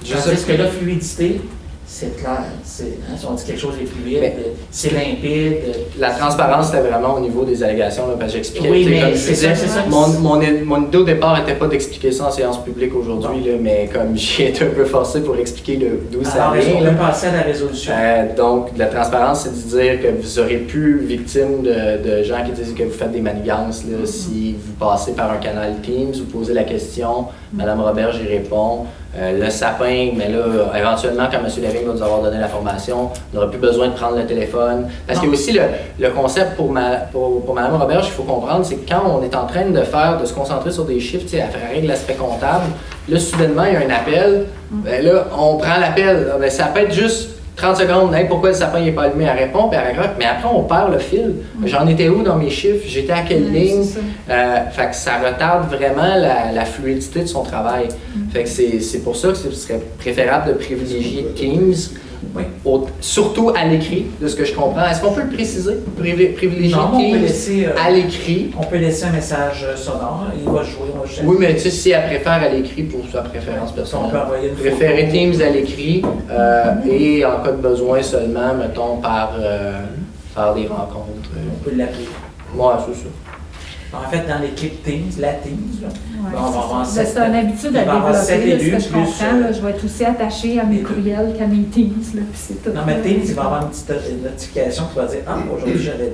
Je Tandis sais que la fluidité, c'est clair. Si on dit quelque chose est fluide, Mais- c'est limpide. La transparence, c'était vraiment au niveau des allégations, là, parce que j'expliquais. Oui, tu sais, mais comme je c'est disais, ça, c'est ça. mon idée au départ n'était pas d'expliquer ça en séance publique aujourd'hui, là, mais comme j'ai été un peu forcé pour expliquer d'où ça Alors, est-ce vient. qu'on là. peut passer à la résolution? Donc, la transparence, c'est de dire que vous aurez plus victime de gens qui disent que vous faites des manigances. Là, Si vous passez par un canal Teams, vous posez la question, Mme Roberge y répond. Le sapin, mais là, éventuellement, quand M. Lavigne va nous avoir donné la formation, on n'aura plus besoin de prendre le téléphone. Parce qu'il y a aussi le concept pour Mme Roberge, il faut comprendre, c'est que quand on est en train de se concentrer sur des chiffres, tu sais, à faire régler l'aspect comptable, là, soudainement, il y a un appel, ben là, on prend l'appel. Ben, ça peut être juste 30 secondes, hey, pourquoi le sapin n'est pas allumé, elle répond, puis elle raccroche, mais après on perd le fil. J'en étais où dans mes chiffres, j'étais à quelle ligne, fait que ça retarde vraiment la fluidité de son travail. Fait que c'est pour ça que ce serait préférable de privilégier Teams, Oui. surtout à l'écrit, de ce que je comprends. Est-ce qu'on peut le préciser? Privilégier Non, on peut Teams laisser, à l'écrit. on peut laisser un message sonore, il va jouer, on va juste- Oui, mais tu sais, si elle préfère à l'écrit pour sa préférence on peut personnelle. envoyer une Préférer photo. Teams à l'écrit et en cas de besoin seulement, mettons, par des rencontres. On peut l'appeler. Moi, c'est ça. En fait, dans l'équipe Teams, la Teams, là, Ouais, Bon, on va avoir c'est une habitude à il va y avoir sept développer, élus, là, ce que je plus, comprends. Là, je vais être aussi attachée à mes courriels qu'à mes Teams, là, puis c'est tout. Non, mais Teams, il va y avoir une petite notification qui va dire ah, aujourd'hui j'avais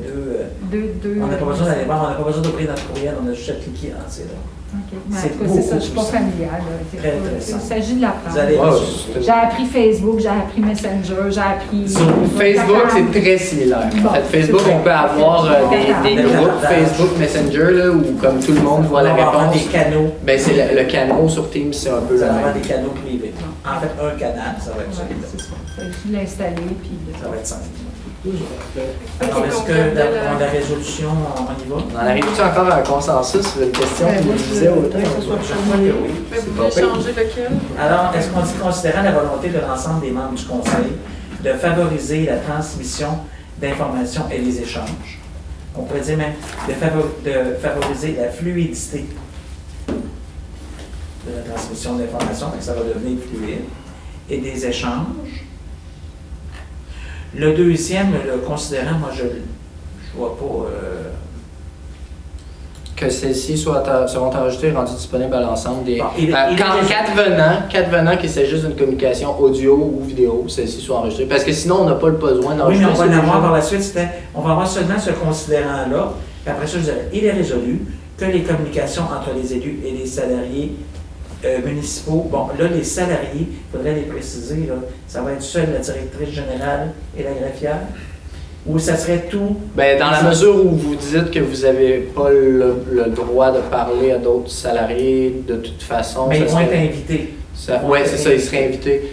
deux. On n'a pas besoin d'aller voir, on n'a pas besoin d'ouvrir notre courriel, on a juste à cliquer en c'est là. OK. Mais en tout cas, c'est ça, je ne suis pas familière. Très, très Il simple. s'agit de l'apprendre. Vous allez J'ai appris Facebook, j'ai appris Messenger, j'ai appris. Sur Facebook, c'est très similaire. Bon, En fait, Facebook, c'est on peut avoir des groupes Facebook Messenger là, où comme tout le monde voit la on va avoir réponse. des canaux. Ben, c'est le canal sur Teams, c'est un peu Ça le va avoir même. des canaux privés. En fait, un canal, ça va être Ouais, c'est ça. Je l'ai installé, puis. ça va être simple. Ok, Alors, est-ce donc, que dans la résolution, on y va? On arrive-tu encore à un consensus sur une question Ben, qui moi, nous je disait autant? voudrais que ce soit Je crois que oui. Mais vous voulez changer lequel? Alors, est-ce qu'on dit, considérant la volonté de l'ensemble des membres du Conseil de favoriser la transmission d'informations et les échanges, on pourrait dire même de favoriser la fluidité de la transmission d'informations, donc ça va devenir fluide, et des échanges. Le deuxième, le considérant, moi je vois pas... Que celles-ci seront enregistrées et rendues disponibles à l'ensemble des... Bon, Qu'advenant qu'il s'agisse d'une communication audio ou vidéo, celles-ci soient enregistrées. Parce que sinon, on n'a pas le besoin Oui, d'enregistrer. mais on va c'est en avoir déjà- par la suite. On va avoir seulement ce considérant-là. Puis après ça, je dirais, il est résolu que les communications entre les élus et les salariés municipaux, bon, là, les salariés, il faudrait les préciser, là, ça va être seule la directrice générale et la greffière, ou ça serait tout... Ben, dans la mesure où vous dites que vous n'avez pas le droit de parler à d'autres salariés, de toute façon... Mais ça ils vont serait- être invités. Oui, c'est ça, ils seraient invités.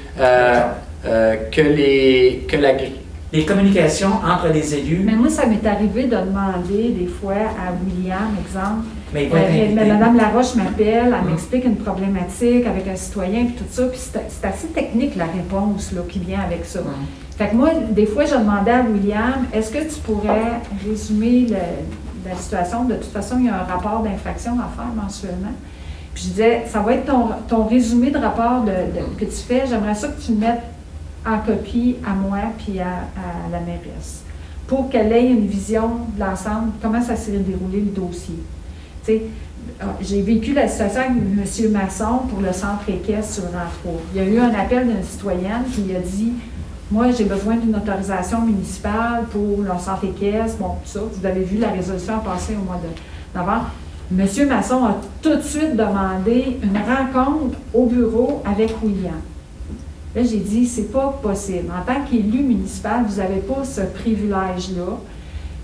Les communications entre les élus, Mais moi, ça m'est arrivé de demander des fois à William, exemple, mais ils vont être invités. Madame Laroche m'appelle, elle m'explique une problématique avec un citoyen, puis tout ça, puis c'est assez technique la réponse là, qui vient avec ça. Fait que moi, des fois, je demandais à William, est-ce que tu pourrais résumer la situation? De toute façon, il y a un rapport d'infraction à faire mensuellement. Puis je disais, ça va être ton résumé de rapport que tu fais. J'aimerais ça que tu le mettes en copie à moi puis à la mairesse pour qu'elle ait une vision de l'ensemble, comment ça s'est déroulé le dossier. Tu sais, j'ai vécu la situation avec M. Masson pour le centre équestre sur Rang 3. Il y a eu un appel d'une citoyenne qui a dit « Moi, j'ai besoin d'une autorisation municipale pour le centre équestre. » Bon, tout ça, vous avez vu la résolution passer au mois de novembre. M. Masson a tout de suite demandé une rencontre au bureau avec William. Là, j'ai dit, c'est pas possible. En tant qu'élu municipal, vous n'avez pas ce privilège-là.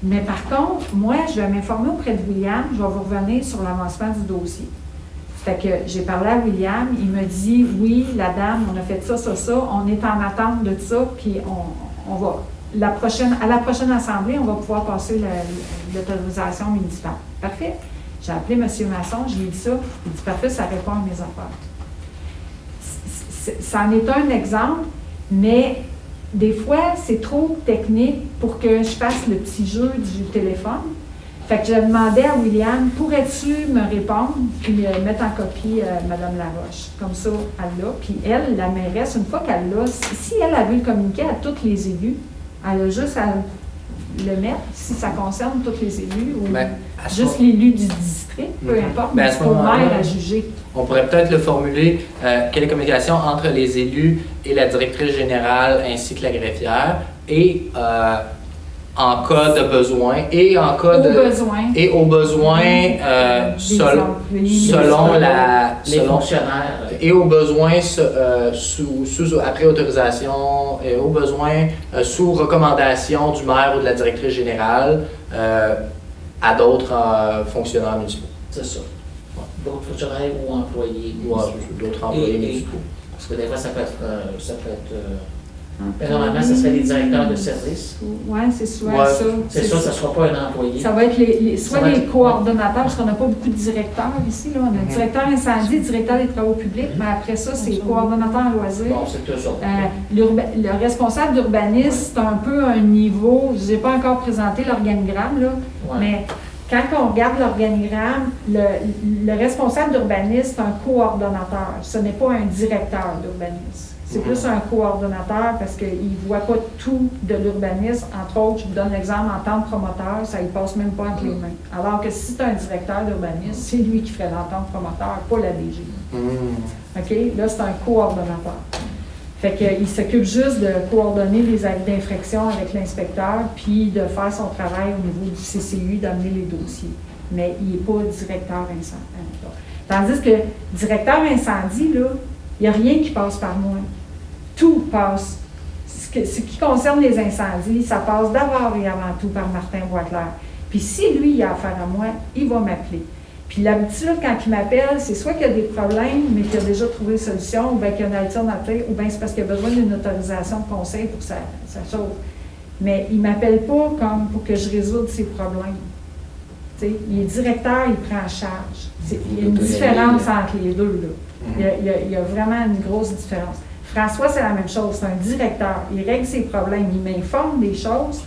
Mais par contre, moi, je vais m'informer auprès de William, je vais vous revenir sur l'avancement du dossier. Fait que j'ai parlé à William, il me dit, oui, la dame, on a fait ça, on est en attente de ça, puis on va, à la prochaine assemblée, on va pouvoir passer l'autorisation municipale. Parfait. J'ai appelé M. Masson, je lui ai dit ça, il dit, parfait, ça répond à mes affaires. Ça en est un exemple, mais des fois, c'est trop technique pour que je fasse le petit jeu du téléphone. Fait que je demandais à William, pourrais-tu me répondre puis me mettre en copie Mme Laroche? Comme ça, elle l'a. Puis elle, la mairesse, une fois qu'elle l'a, si elle a vu le communiquer à tous les élus, elle a juste à le mettre, si ça concerne tous les élus ou juste l'élu du district, peu importe, mais c'est au maire à juger. On pourrait peut-être le formuler, quelle communication entre les élus et la directrice générale ainsi que la greffière, et en cas de besoin, et en cas au besoin, selon les fonctionnaires. Et au besoin, après autorisation, et au besoin, sous recommandation du maire ou de la directrice générale, à d'autres fonctionnaires municipaux. C'est ça. D'autres fonctionnaires ou employés. Ou d'autres employés municipaux. Parce que des fois, ça peut être normalement, ce serait les directeurs de service. Oui, c'est souvent ça. C'est ça, ça ne sera pas un employé. Ça va être soit les coordonnateurs, parce qu'on n'a pas beaucoup de directeurs ici. Là. On a directeur incendie, directeur des travaux publics, mais après ça, c'est coordonnateur en loisirs. Bon, c'est tout ça. Le responsable d'urbanisme, c'est un peu un niveau, je n'ai pas encore présenté l'organigramme, là, mais quand on regarde l'organigramme, le responsable d'urbanisme, c'est un coordonnateur. Ce n'est pas un directeur d'urbanisme. C'est plus un coordonnateur parce qu'il ne voit pas tout de l'urbanisme. Entre autres, je vous donne l'exemple, en tant que promoteur, ça ne passe même pas entre les mains. Alors que si c'est un directeur d'urbanisme, c'est lui qui ferait l'entente promoteur, pas la DG. OK? Là, c'est un coordonnateur. Fait qu'il s'occupe juste de coordonner les actes d'infraction avec l'inspecteur, puis de faire son travail au niveau du CCU, d'amener les dossiers. Mais il n'est pas directeur incendie. Tandis que directeur incendie, là, il n'y a rien qui passe par moi. Tout passe. Ce qui concerne les incendies, ça passe d'abord et avant tout par Martin Boisclair. Puis si lui, il a affaire à moi, il va m'appeler. Puis l'habitude, quand il m'appelle, c'est soit qu'il y a des problèmes, mais qu'il a déjà trouvé une solution, ou bien qu'il y a une alternative, ou bien c'est parce qu'il a besoin d'une autorisation de conseil pour sa chose. Mais il ne m'appelle pas comme pour que je résolve ses problèmes. T'sais, il est directeur, il prend en charge. Il y a une différence entre les deux. Là. Il y a vraiment une grosse différence. François, c'est la même chose. C'est un directeur. Il règle ses problèmes. Il m'informe des choses.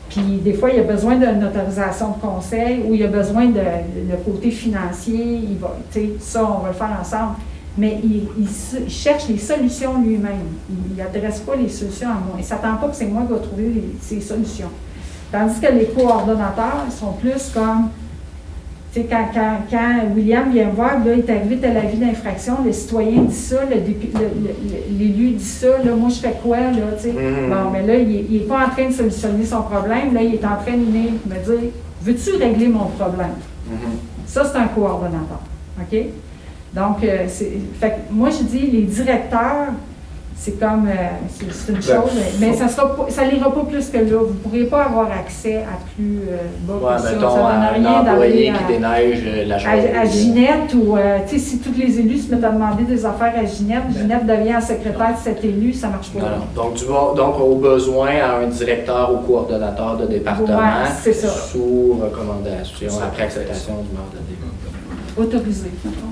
Puis des fois, il a besoin d'une autorisation de conseil ou il a besoin de le côté financier. Il va, ça, on va le faire ensemble. Mais il cherche les solutions lui-même. Il n'adresse pas les solutions à moi. Il ne s'attend pas que c'est moi qui vais trouver ces solutions. Tandis que les coordonnateurs sont plus comme, tu sais, quand William vient me voir, là, il est arrivé à l'avis d'infraction, le citoyen dit ça, l'élu dit ça, là, moi je fais quoi, là, tu sais. Bon, mais là, il n'est pas en train de solutionner son problème, là, il est en train de venir me dire, veux-tu régler mon problème? Ça, c'est un coordonnateur, OK? Donc, fait que moi, je dis, les directeurs, c'est comme, c'est une chose, mais ça n'ira pas plus que là. Vous ne pourrez pas avoir accès à plus bas que ça. Ça ne donne rien d'aller à Ginette ou, tu sais, si tous les élus se mettent à demander des affaires à Ginette, Ginette devient secrétaire de cet élu, ça ne marche pas. Non. Donc, au besoin, à un directeur ou coordonnateur de département, sous recommandation, après acceptation du mandat des autorisé.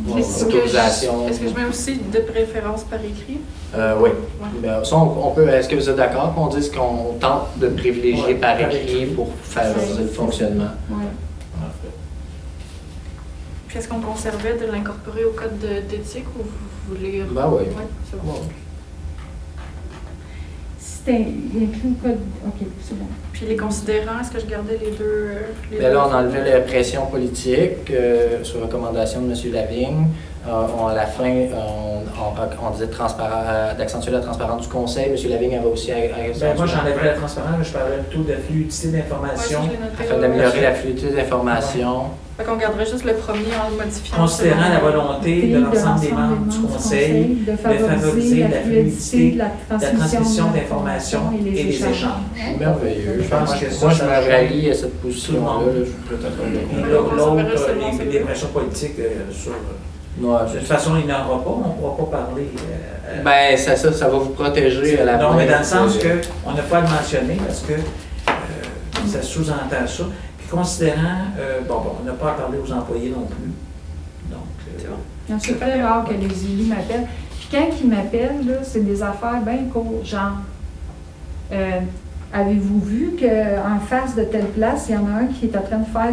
Autorisation. Est-ce que je mets aussi de préférence par écrit? Oui. Ouais. Ça, on peut, est-ce que vous êtes d'accord qu'on dise qu'on tente de privilégier par écrit pour favoriser le fonctionnement? Oui. Puis est-ce qu'on conservait de l'incorporer au code d'éthique ou vous voulez... Ben oui. Ouais, c'est bon. C'était inclus au code... OK, c'est bon. Puis les considérants, est-ce que je gardais les deux... Là, on enlevait la pression politique sur recommandation de M. Lavigne. À la fin, on disait d'accentuer la transparence du conseil. M. Lavigne avait aussi... moi, j'enlèverais la transparence, mais je parlais plutôt de fluidité d'information. Afin d'améliorer la fluidité d'information. Fait qu'on garderait juste le premier en le modifiant. Considérant la volonté de l'ensemble des membres du conseil de favoriser la fluidité de la transmission d'informations et des échanges. Merveilleux. Moi, je me rallie à cette position-là. L'autre, les pressions politiques sur... De toute façon, il n'en aura pas, on ne pourra pas parler. Ben, ça va vous protéger à la non, mais dans le sens qu'on n'a pas à le mentionner parce que ça sous-entend ça. Puis considérant, on n'a pas à parler aux employés non plus. Donc, c'est très rare que les élus m'appellent. Puis quand ils m'appellent, là, c'est des affaires bien courtes, genre, avez-vous vu qu'en face de telle place, il y en a un qui est en train de faire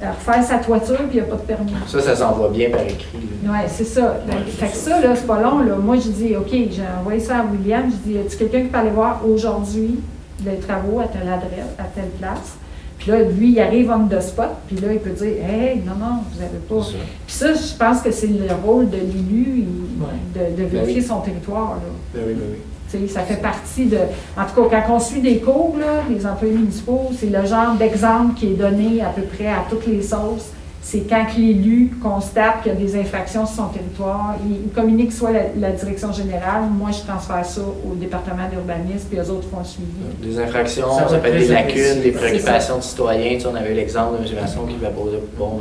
refaire sa toiture puis il n'y a pas de permis. Ça s'envoie bien par écrit. Oui, c'est ça. Fait que ça, là, c'est pas long. Là. Moi, je dis, OK, j'ai envoyé ça à William. Je dis, est-ce quelqu'un qui peut aller voir aujourd'hui les travaux à telle adresse, à telle place? Puis là, lui, il arrive on the spot, puis là, il peut dire, hey, non, vous n'avez pas. Puis ça, je pense que c'est le rôle de l'élu de vérifier son territoire. Là. Oui. Ça fait partie de... En tout cas, quand on suit des cours, là, les employés municipaux, c'est le genre d'exemple qui est donné à peu près à toutes les sauces. C'est quand l'élu constate qu'il y a des infractions sur son territoire, il communique soit la direction générale, moi je transfère ça au département d'urbanisme, puis eux autres font le suivi. Des infractions, ça peut être des lacunes, des préoccupations de citoyens. Tu sais, on avait l'exemple de M. Masson qui va poser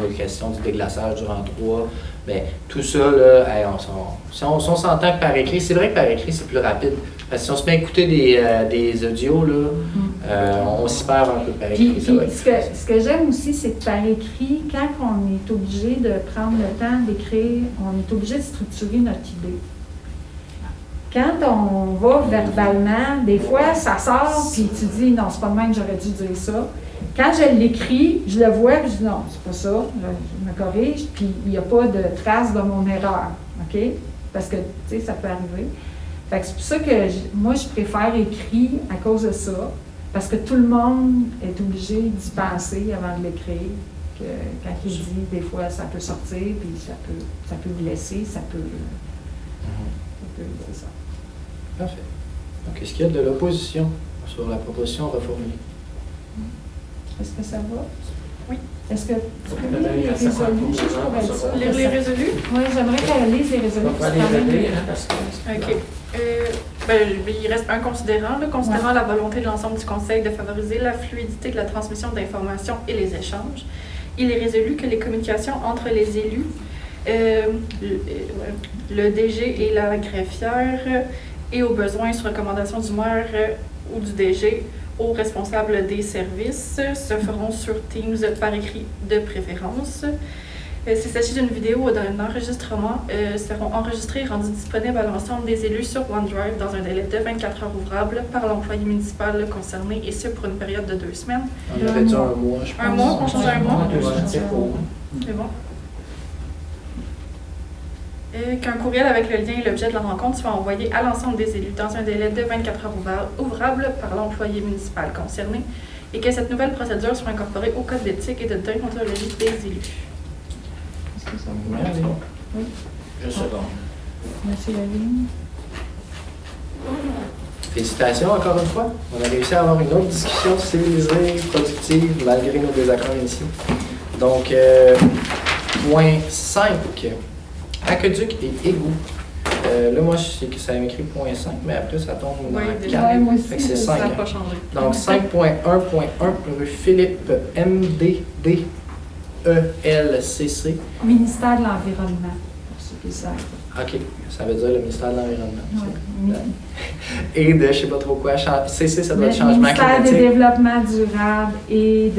une question du déglaçage du rang 3. Bien, tout ça, là, si on s'entend que par écrit, c'est vrai que par écrit, c'est plus rapide. Parce que si on se met à écouter des audios, là, on s'y perd un peu par écrit. Ce que j'aime aussi, c'est que par écrit, quand on est obligé de prendre le temps d'écrire, on est obligé de structurer notre idée. Quand on va verbalement, des fois, ça sort, puis tu dis, non, c'est pas de même que j'aurais dû dire ça. Quand je l'écris, je le vois, puis je dis, non, c'est pas ça, je me corrige, puis il n'y a pas de trace de mon erreur, OK? parce que, tu sais, ça peut arriver. Fait que c'est pour ça que moi, je préfère écrit à cause de ça, parce que tout le monde est obligé d'y penser avant de l'écrire. Que quand il dit, des fois, ça peut sortir, puis ça peut blesser, ça peut c'est ça. Parfait. Donc, est-ce qu'il y a de l'opposition sur la proposition reformulée? Est-ce que ça va? Oui. Est-ce que tu peux lire les résolus, juste pour être sûr? Lire les résolus? Oui, j'aimerais qu'elle lise les résolus. On va c'est quand les même- aider, parce que... OK. Il reste un considérant, là, considérant la volonté de l'ensemble du Conseil de favoriser la fluidité de la transmission d'informations et les échanges. Il est résolu que les communications entre les élus, le DG et la greffière, et aux besoins sur recommandation du maire ou du DG aux responsables des services, se feront sur Teams par écrit de préférence. S'il s'agit d'une vidéo ou d'un enregistrement, seront enregistrés et rendus disponibles à l'ensemble des élus sur OneDrive dans un délai de 24 heures ouvrables par l'employé municipal concerné, et ce pour une période de 2 semaines. On aurait dit un mois, je pense. Un mois, on change à un mois? C'est pour... C'est bon. Qu'un courriel avec le lien et l'objet de la rencontre soit envoyé à l'ensemble des élus dans un délai de 24 heures ouvrables par l'employé municipal concerné, et que cette nouvelle procédure soit incorporée au code d'éthique et de déontologie des élus. Est-ce que ça vous va? Merci. Oui. Juste une seconde. Monsieur Lavigne? Félicitations encore une fois. On a réussi à avoir une autre discussion civilisée, productive, malgré nos désaccords ici. Donc, point 5. Aqueduc et égout. Là, moi, je sais que ça m'écrit point 5, mais après, ça tombe dans Oui, 4. déjà. Ouais, moi aussi, Fait que c'est ça 5. Ça n'a pas changé. Donc, 5.1.1, rue Philippe MDD ELCC. Ministère de l'Environnement, pour ceux qui savent. OK, ça veut dire le ministère de l'Environnement. Ouais. Et de je sais pas trop quoi. CC, ça doit être Le changement ministère du climatique. Développement durable et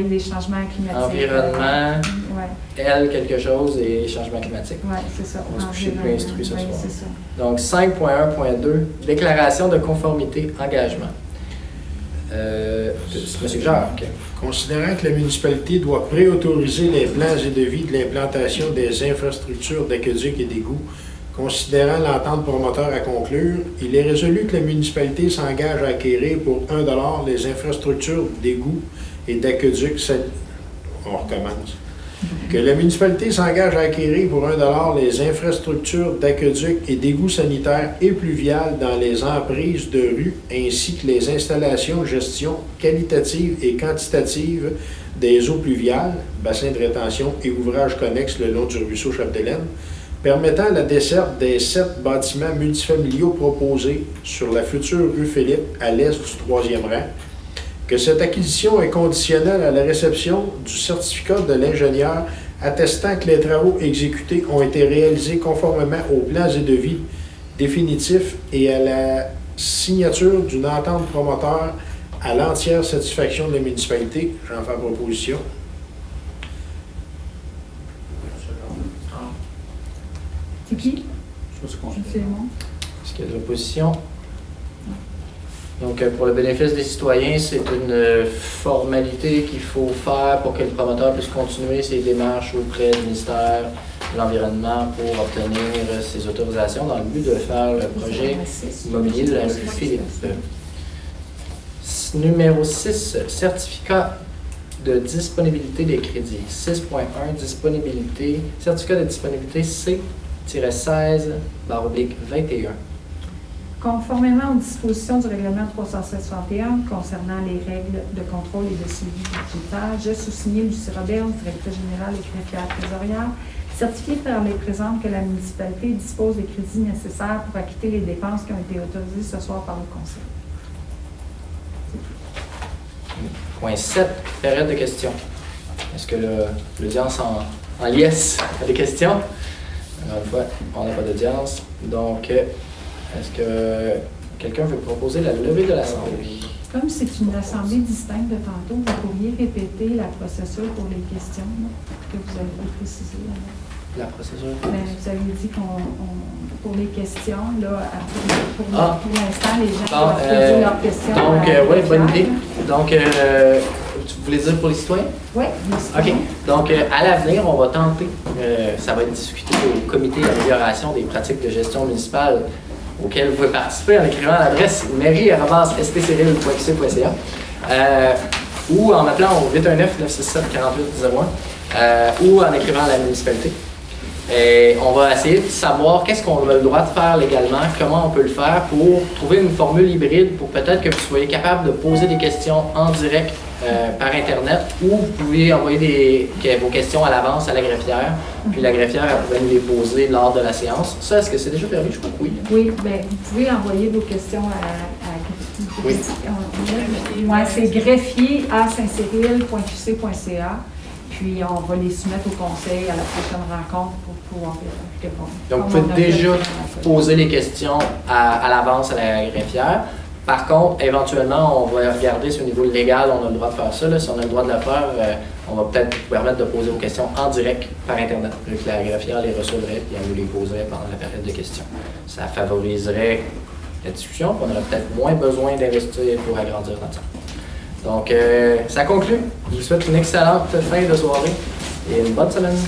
des changements climatiques. Environnement, Oui, L quelque chose et changement climatique. c'est ça. On va se coucher plus instruit ce Oui, soir. c'est ça. Donc 5.1.2, déclaration de conformité, engagement. Monsieur Jacques. Considérant que la municipalité doit préautoriser les plans et devis de l'implantation des infrastructures d'aqueduc et d'égouts, considérant l'entente promoteur à conclure, il est résolu que la municipalité s'engage à acquérir pour 1 $ les infrastructures d'égouts et d'aqueduc. On recommence. Que la municipalité s'engage à acquérir pour 1 $ les infrastructures d'aqueduc et d'égouts sanitaires et pluviales dans les emprises de rue, ainsi que les installations de gestion qualitative et quantitative des eaux pluviales, bassins de rétention et ouvrages connexes le long du ruisseau Chapdelaine, permettant la desserte des 7 bâtiments multifamiliaux proposés sur la future rue Philippe à l'est du 3e rang, que cette acquisition est conditionnelle à la réception du certificat de l'ingénieur attestant que les travaux exécutés ont été réalisés conformément aux plans et devis définitifs et à la signature d'une entente promoteur à l'entière satisfaction de la municipalité. J'en fais proposition. C'est qui? C'est bon. Est-ce qu'il y a de l'opposition? Donc, pour le bénéfice des citoyens, c'est une formalité qu'il faut faire pour que le promoteur puisse continuer ses démarches auprès du ministère de l'Environnement pour obtenir ses autorisations dans le but de faire le projet immobilier de la rue Philippe. Numéro 6, certificat de disponibilité des crédits. 6.1, disponibilité, certificat de disponibilité C-16/21. Conformément aux dispositions du règlement 361 concernant les règles de contrôle et de suivi budgétaire, je sous-signe Lucie Robert, directrice générale et greffière trésorière, certifié par les présentes que la municipalité dispose des crédits nécessaires pour acquitter les dépenses qui ont été autorisées ce soir par le Conseil. Point 7, période de questions. Est-ce que l'audience en yes a des questions? Encore une fois, on n'a pas d'audience. Donc, est-ce que quelqu'un veut proposer la levée de l'Assemblée? Comme c'est une assemblée distincte de tantôt, vous pourriez répéter la procédure pour les questions là, que vous avez précisé. La procédure? Vous avez dit pour les questions, là, pour l'instant, les gens doivent poser leurs questions. Donc, oui, bonne idée. Donc, Vous voulez dire pour les citoyens? Oui. OK. Donc, à l'avenir, on va tenter, ça va être discuté au comité d'amélioration des pratiques de gestion municipale auquel vous pouvez participer en écrivant à l'adresse mairie@stcyril.qc.ca ou en m'appelant au 819-967-4801 ou en écrivant à la municipalité. Et on va essayer de savoir qu'est-ce qu'on a le droit de faire légalement, comment on peut le faire pour trouver une formule hybride pour peut-être que vous soyez capable de poser des questions en direct par Internet ou vous pouvez envoyer vos questions à l'avance à la greffière, puis la greffière elle pouvait nous les poser lors de la séance. Ça, est-ce que c'est déjà permis? Je crois que oui. Oui, bien, vous pouvez envoyer vos questions à oui. Ouais, c'est greffier@saintcyril.qc.ca. Puis on va les soumettre au conseil à la prochaine rencontre pour pouvoir répondre. Donc vous pouvez déjà poser les questions à l'avance à la greffière. Par contre, éventuellement, on va regarder si au niveau légal, on a le droit de faire ça. Là. Si on a le droit de le faire, on va peut-être vous permettre de poser vos questions en direct par Internet. Vu que la greffière les recevrait et elle nous les poserait pendant la période de questions. Ça favoriserait la discussion, on aurait peut-être moins besoin d'investir pour agrandir notre centre. Donc, ça conclut. Je vous souhaite une excellente fin de soirée et une bonne semaine.